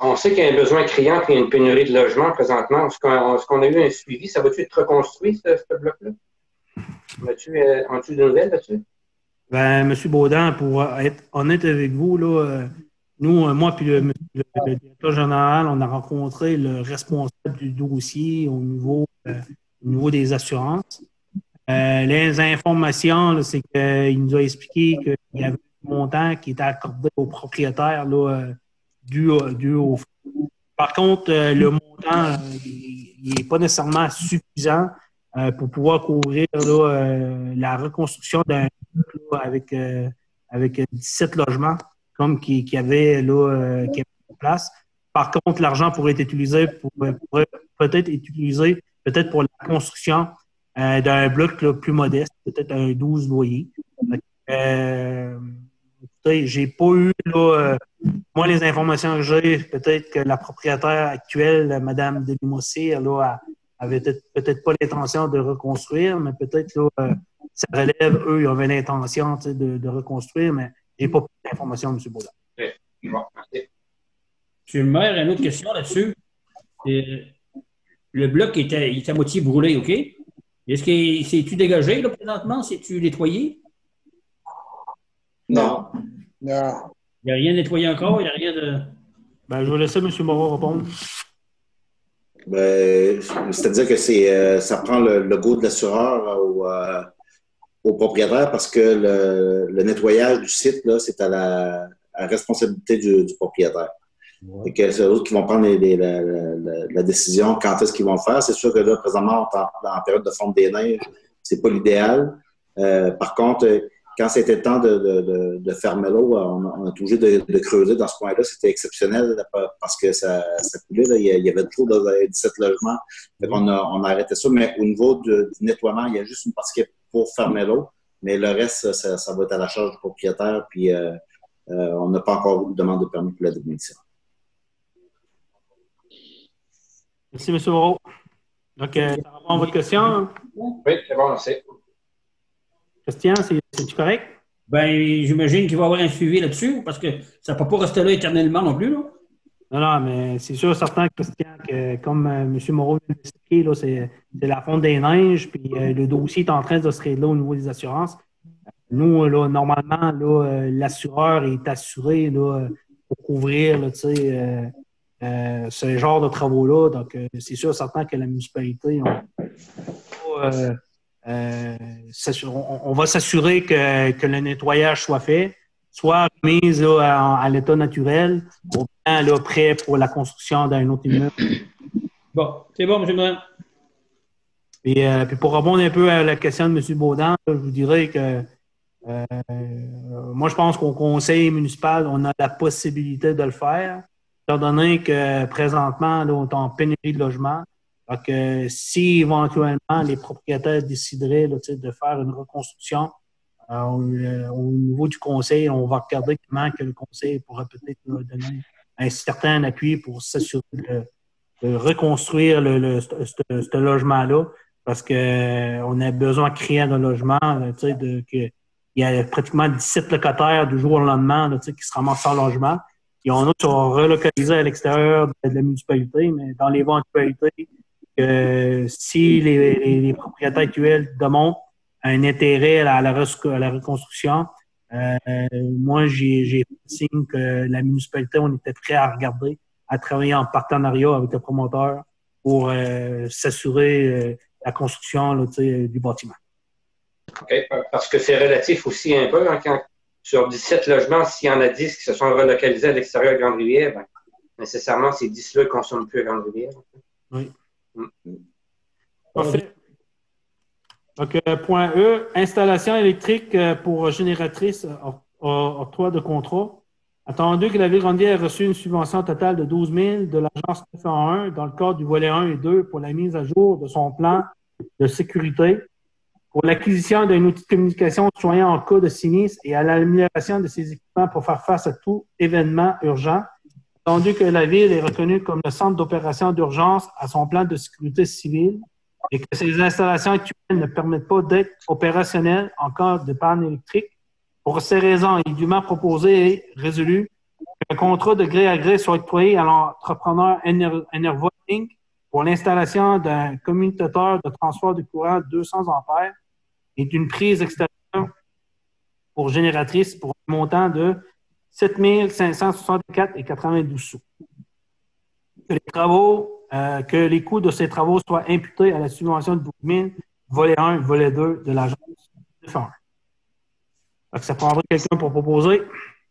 On sait qu'il y a un besoin criant et une pénurie de logements présentement. Est-ce qu'on a eu un suivi? Ça va-tu être reconstruit, ce bloc-là? As-tu des nouvelles là-dessus? Ben, M. Baudin, pour être honnête avec vous, là, nous, moi et le directeur général, on a rencontré le responsable du dossier au niveau des assurances. Les informations, c'est qu'il nous a expliqué qu'il y avait un montant qui était accordé aux propriétaires là, dû au fonds. Par contre, le montant, il n'est pas nécessairement suffisant pour pouvoir couvrir là, la reconstruction d'un bloc avec 17 logements comme qui avait en place. Par contre, l'argent pourrait être utilisé peut-être pour la construction d'un bloc là, plus modeste, peut-être un 12 loyers. J'ai pas eu là, moi les informations que j'ai, peut-être que la propriétaire actuelle, Mme Delimossi, là, avait peut-être pas l'intention de reconstruire, mais peut-être là, ça relève, eux, ils avaient l'intention de reconstruire, mais j'ai pas plus d'informations, M. Baudin. Bon, merci. Monsieur le maire, une autre question là-dessus. Le bloc est à moitié brûlé, OK? Est-ce que c'est-tu dégagé là, présentement? C'est-tu nettoyé? Non. Non. Il n'y a rien nettoyé encore? Il n'y a rien de. Ben, je vais laisser M. Moreau répondre. Ben, c'est-à-dire que ça prend le go de l'assureur au propriétaire parce que le nettoyage du site, là, c'est à la responsabilité du propriétaire. Ouais. Et que c'est eux qui vont prendre la décision quand est-ce qu'ils vont le faire. C'est sûr que là, présentement, on est en période de fonte des neiges. C'est pas l'idéal. Par contre, quand c'était le temps de fermer l'eau, on a été obligé de creuser dans ce coin-là. C'était exceptionnel parce que ça coulait. Là. Il y avait trop de 17 logements. Donc on a arrêté ça. Mais au niveau du nettoiement, il y a juste une partie pour fermer l'eau. Mais le reste, ça va être à la charge du propriétaire. Puis on n'a pas encore eu de demande de permis pour la démolition. Merci, M. Moreau. Donc, ça répond à votre question? Oui, c'est bon, merci. Christian, c'est-tu correct? Ben, j'imagine qu'il va y avoir un suivi là-dessus, parce que ça ne peut pas rester là éternellement non plus. Là. Non, mais c'est sûr, certain, Christian, que comme M. Moreau l'a expliqué, c'est la fonte des neiges, puis le dossier est en train de se régler au niveau des assurances. Nous, là, normalement, là, l'assureur est assuré là, pour couvrir là, ce genre de travaux-là. Donc, c'est sûr, certain que la municipalité, on va s'assurer que le nettoyage soit fait, soit remis là, à l'état naturel, ou bien là, prêt pour la construction d'un autre immeuble. Bon, c'est bon, M. le maire. Puis pour répondre un peu à la question de M. Baudin, je vous dirais que moi, je pense qu'au conseil municipal, on a la possibilité de le faire, étant donné que présentement, là, on est en pénurie de logements. Donc, si éventuellement les propriétaires décideraient là, de faire une reconstruction au niveau du conseil, on va regarder comment que le conseil pourra peut-être donner un certain appui pour s'assurer de reconstruire ce logement-là, parce qu'on a besoin criant d'un logement, il y a pratiquement 17 locataires du jour au lendemain là, qui se ramassent sans logement. Il y en a qui sont relocalisés à l'extérieur de la municipalité, mais dans l'éventualité si les propriétaires actuels demandent un intérêt à la reconstruction, moi, j'ai fait signe que la municipalité, on était prêt à regarder, à travailler en partenariat avec le promoteur pour s'assurer la construction là, du bâtiment. OK, parce que c'est relatif aussi un peu. Hein, sur 17 logements, s'il y en a 10 qui se sont relocalisés à l'extérieur de Grande-Rivière, ben, nécessairement, ces 10-là ne consomment plus à Grande-Rivière. Oui. Parfait. Donc, point E, installation électrique pour génératrice octroi de contrat. Attendu que la Ville de Grande-Rivière a reçu une subvention totale de 12 000 de l'Agence 911 dans le cadre du volet 1 et 2 pour la mise à jour de son plan de sécurité pour l'acquisition d'un outil de communication aux citoyens en cas de sinistre et à l'amélioration de ses équipements pour faire face à tout événement urgent, attendu que la Ville est reconnue comme le centre d'opération d'urgence à son plan de sécurité civile et que ces installations actuelles ne permettent pas d'être opérationnelles en cas de panne électrique. Pour ces raisons, il est dûment proposé et résolu qu'un contrat de gré à gré soit octroyé à l'entrepreneur Enervolt Inc. pour l'installation d'un commutateur de transfert de courant 200 ampères et d'une prise extérieure pour génératrice pour un montant de 7 564,92 sous. Que les coûts de ces travaux soient imputés à la subvention de 12 000, volet 1, volet 2 de l'agence de F1. Ça prendrait quelqu'un pour proposer.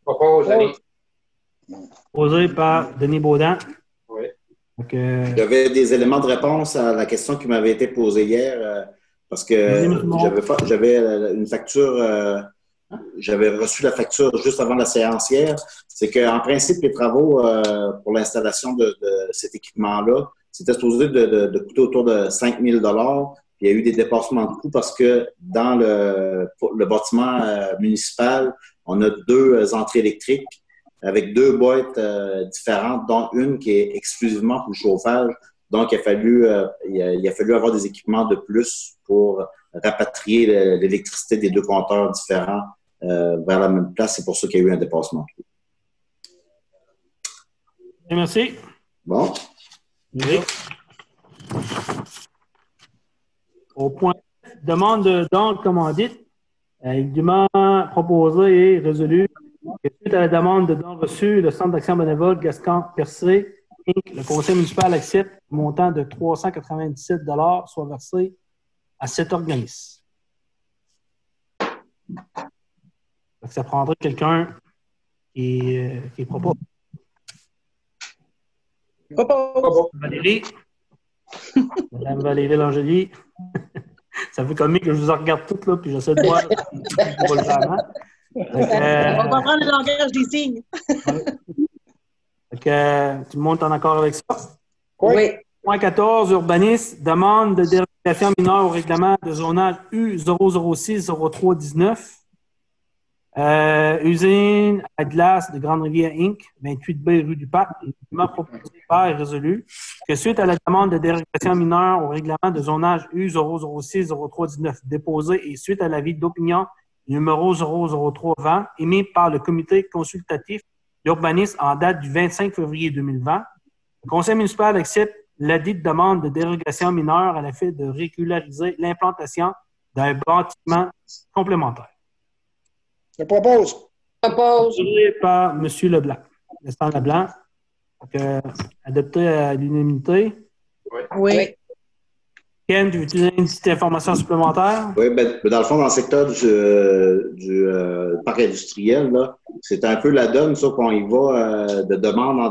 Propose, Denis. Proposé par Denis Baudin. Oui. Donc, j'avais des éléments de réponse à la question qui m'avait été posée hier parce que j'avais une facture, j'avais reçu la facture juste avant la séance hier. C'est qu'en principe, les travaux pour l'installation de cet équipement-là, c'était supposé de coûter autour de 5 000 $. Il y a eu des dépassements de coûts parce que dans le bâtiment municipal, on a 2 entrées électriques avec 2 boîtes différentes, dont une qui est exclusivement pour le chauffage. Donc, il a fallu avoir des équipements de plus pour rapatrier l'électricité des 2 compteurs différents vers la même place. C'est pour ça qu'il y a eu un dépassement. Merci. Bon. Oui. Au point demande d'ordre commandite, dûment proposé et résolu que suite à la demande de dons reçus, le Centre d'action bénévole Gascon-Percé, Inc., le conseil municipal accepte le montant de 397 $ soit versé à cet organisme. Donc, ça prendrait quelqu'un qui propose. Valérie. Madame Valérie Langelier. Ça fait comique que je vous en regarde toutes, là, puis j'essaie de voir. On va prendre le langage des signes. Tout le monde est en accord avec ça? Oui. Point 14, urbanisme, demande de dérogation mineure au règlement de zonage U006-0319. Usine à glace de Grande-Rivière Inc., 28B rue du Parc, évidemment proposé par et résolu que suite à la demande de dérogation mineure au règlement de zonage U006-0319 déposé et suite à l'avis d'opinion numéro 00320 émis par le comité consultatif d'urbanisme en date du 25 février 2020, le conseil municipal accepte ladite demande de dérogation mineure à l'effet de régulariser l'implantation d'un bâtiment complémentaire. Je propose. Proposé par M. Leblanc. Gaston Leblanc. Adopté à l'unanimité. Oui. Ken, tu veux donner une petite information supplémentaire? Oui, dans le fond, dans le secteur du parc industriel, là, c'est un peu la donne, ça, qu'on y va de demande en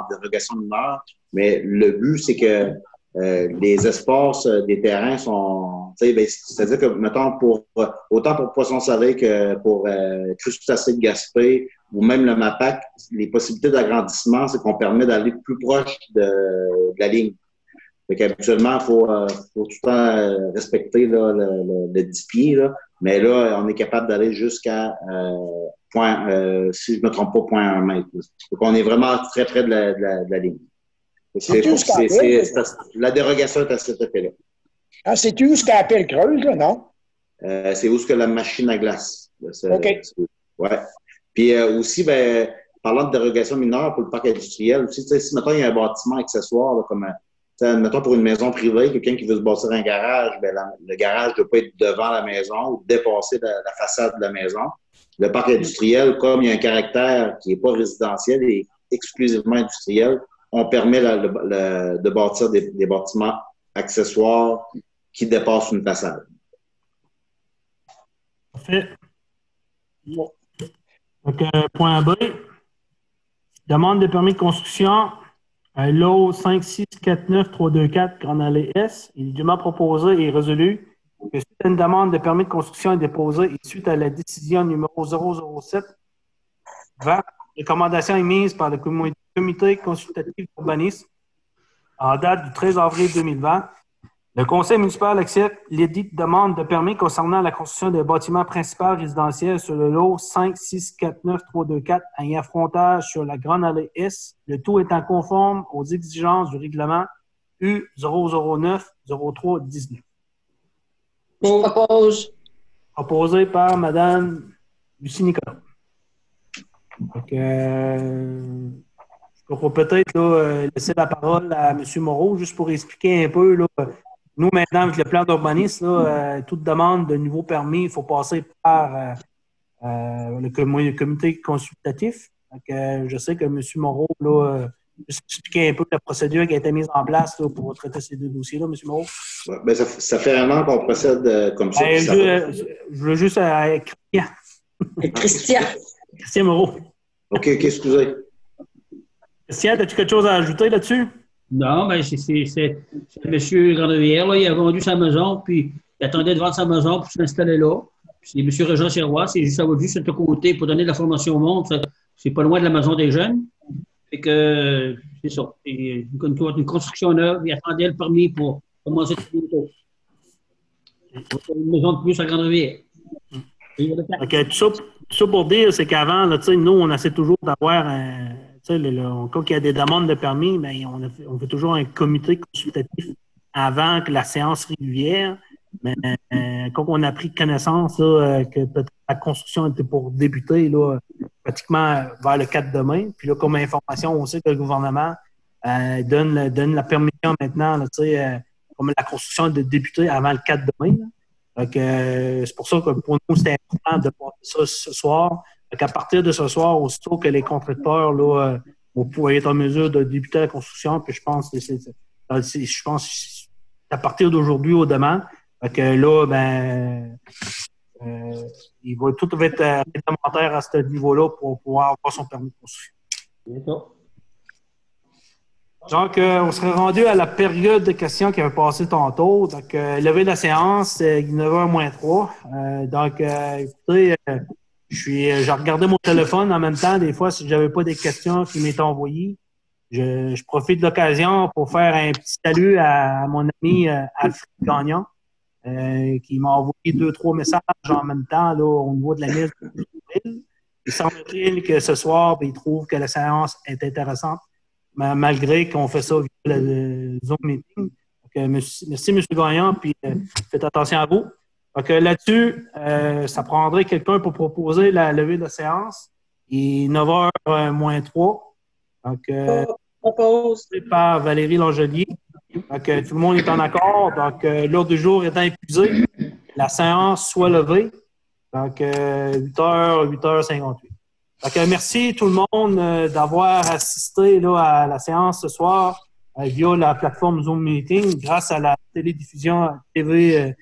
dérogation mineure. Mais le but, c'est que les espaces des terrains sont... C'est-à-dire que, mettons, autant pour Poisson-Salé que pour Crustacés de Gaspé ou même le MAPAC, les possibilités d'agrandissement, c'est qu'on permet d'aller plus proche de la ligne. Fait qu'habituellement, il faut tout le temps respecter là, le 10 pieds, là. Mais là, on est capable d'aller jusqu'à si je ne me trompe pas, 0.1 mètre. Donc, on est vraiment très près de la ligne. La dérogation est à cet effet-là. Ah, c'est-tu où ce qu'on appelle creuse, là, non? C'est où ce que la machine à glace. OK. Ouais. Puis aussi, parlant de dérogation mineure pour le parc industriel, aussi, si mettons, il y a un bâtiment accessoire, là, comme mettons pour une maison privée, quelqu'un qui veut se bâtir un garage, le garage ne doit pas être devant la maison ou dépasser la façade de la maison. Le parc industriel, comme il y a un caractère qui n'est pas résidentiel et exclusivement industriel, on permet de bâtir des bâtiments accessoires qui dépassent une façade. Parfait. Donc, point B. Demande de permis de construction à lot 5649324 Grande Allée S. Il est dûment proposé et résolu que suite à une demande de permis de construction est déposée et suite à la décision numéro 007 recommandation émise par le comité consultatif d'urbanisme en date du 13 avril 2020, Le conseil municipal accepte l'édit de demande de permis concernant la construction d'un bâtiment principal résidentiel sur le lot 5649324 ayant frontage sur la Grande Allée S, le tout étant conforme aux exigences du règlement U009-0319. Propose. Proposé par Mme Lucie Nicolas. Donc, je pourrais peut-être laisser la parole à M. Moreau juste pour expliquer un peu. Là, nous, maintenant, avec le plan d'urbanisme, toute demande de nouveau permis, il faut passer par le comité consultatif. Donc, je sais que M. Moreau, juste expliquer un peu la procédure qui a été mise en place là, pour traiter ces deux dossiers-là, M. Moreau. Ouais, ben ça fait un an qu'on procède comme ça. Je veux juste Christian. Christian Moreau. OK, excusez. Christian, as-tu quelque chose à ajouter là-dessus? Non, mais c'est M. Grandrivière, là, il a vendu sa maison, puis il attendait de vendre sa maison pour s'installer là. Puis c'est M. Régent Sirois, c'est juste à ce côté pour donner de la formation au monde. C'est pas loin de la maison des jeunes. Fait que c'est ça. C'est une construction neuve, il attendait le permis pour commencer tout une maison de plus à Grande-Rivière. Okay, tout ça pour dire, c'est qu'avant, nous, on essaie toujours d'avoir quand il y a des demandes de permis, bien, on fait toujours un comité consultatif avant que la séance régulière. Mais quand on a pris connaissance que peut-être la construction était pour débuter là, pratiquement vers le 4 demain, puis là, comme information, on sait que le gouvernement donne la permission maintenant, comme la construction de débuter avant le 4 demain. Donc, c'est pour ça que pour nous, c'était important de passer ça ce soir. Donc, à partir de ce soir, aussitôt que les contracteurs là, vont pouvoir être en mesure de débuter la construction, puis je pense que c'est à partir d'aujourd'hui au demain. Donc là, tout va être réglementaire à ce niveau-là pour pouvoir avoir son permis de construire. Donc, on serait rendu à la période de questions qui avait passé tantôt. Donc, lever la séance, 9h moins 3. Donc, écoutez, je regardais mon téléphone en même temps. Des fois, si j'avais pas des questions qui m'étaient envoyées, je profite de l'occasion pour faire un petit salut à mon ami Alfred Gagnon, qui m'a envoyé 2-3 messages en même temps là, au niveau de la liste. Il semble-t-il que ce soir, il trouve que la séance est intéressante, malgré qu'on fait ça via le Zoom meeting. Donc, merci, M. Gagnon, puis faites attention à vous. Donc, là-dessus, ça prendrait quelqu'un pour proposer la levée de la séance. Il est 9h moins 3. Donc, proposé par Valérie Langelier. Donc, tout le monde est en accord. Donc, l'ordre du jour étant épuisé, la séance soit levée. Donc, 8h58. Donc, merci tout le monde d'avoir assisté là, à la séance ce soir via la plateforme Zoom Meeting grâce à la télédiffusion TV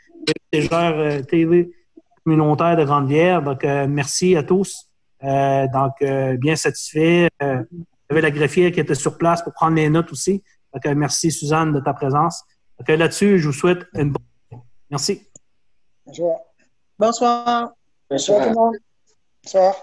communautaire de Grande-Rivière. Donc, merci à tous. Bien satisfait. Il y avait la greffière qui était sur place pour prendre les notes aussi. Donc, merci, Suzanne, de ta présence. Donc, là-dessus, je vous souhaite une bonne journée. Merci. Bonsoir. Bonsoir. Bonsoir tout le monde. Bonsoir.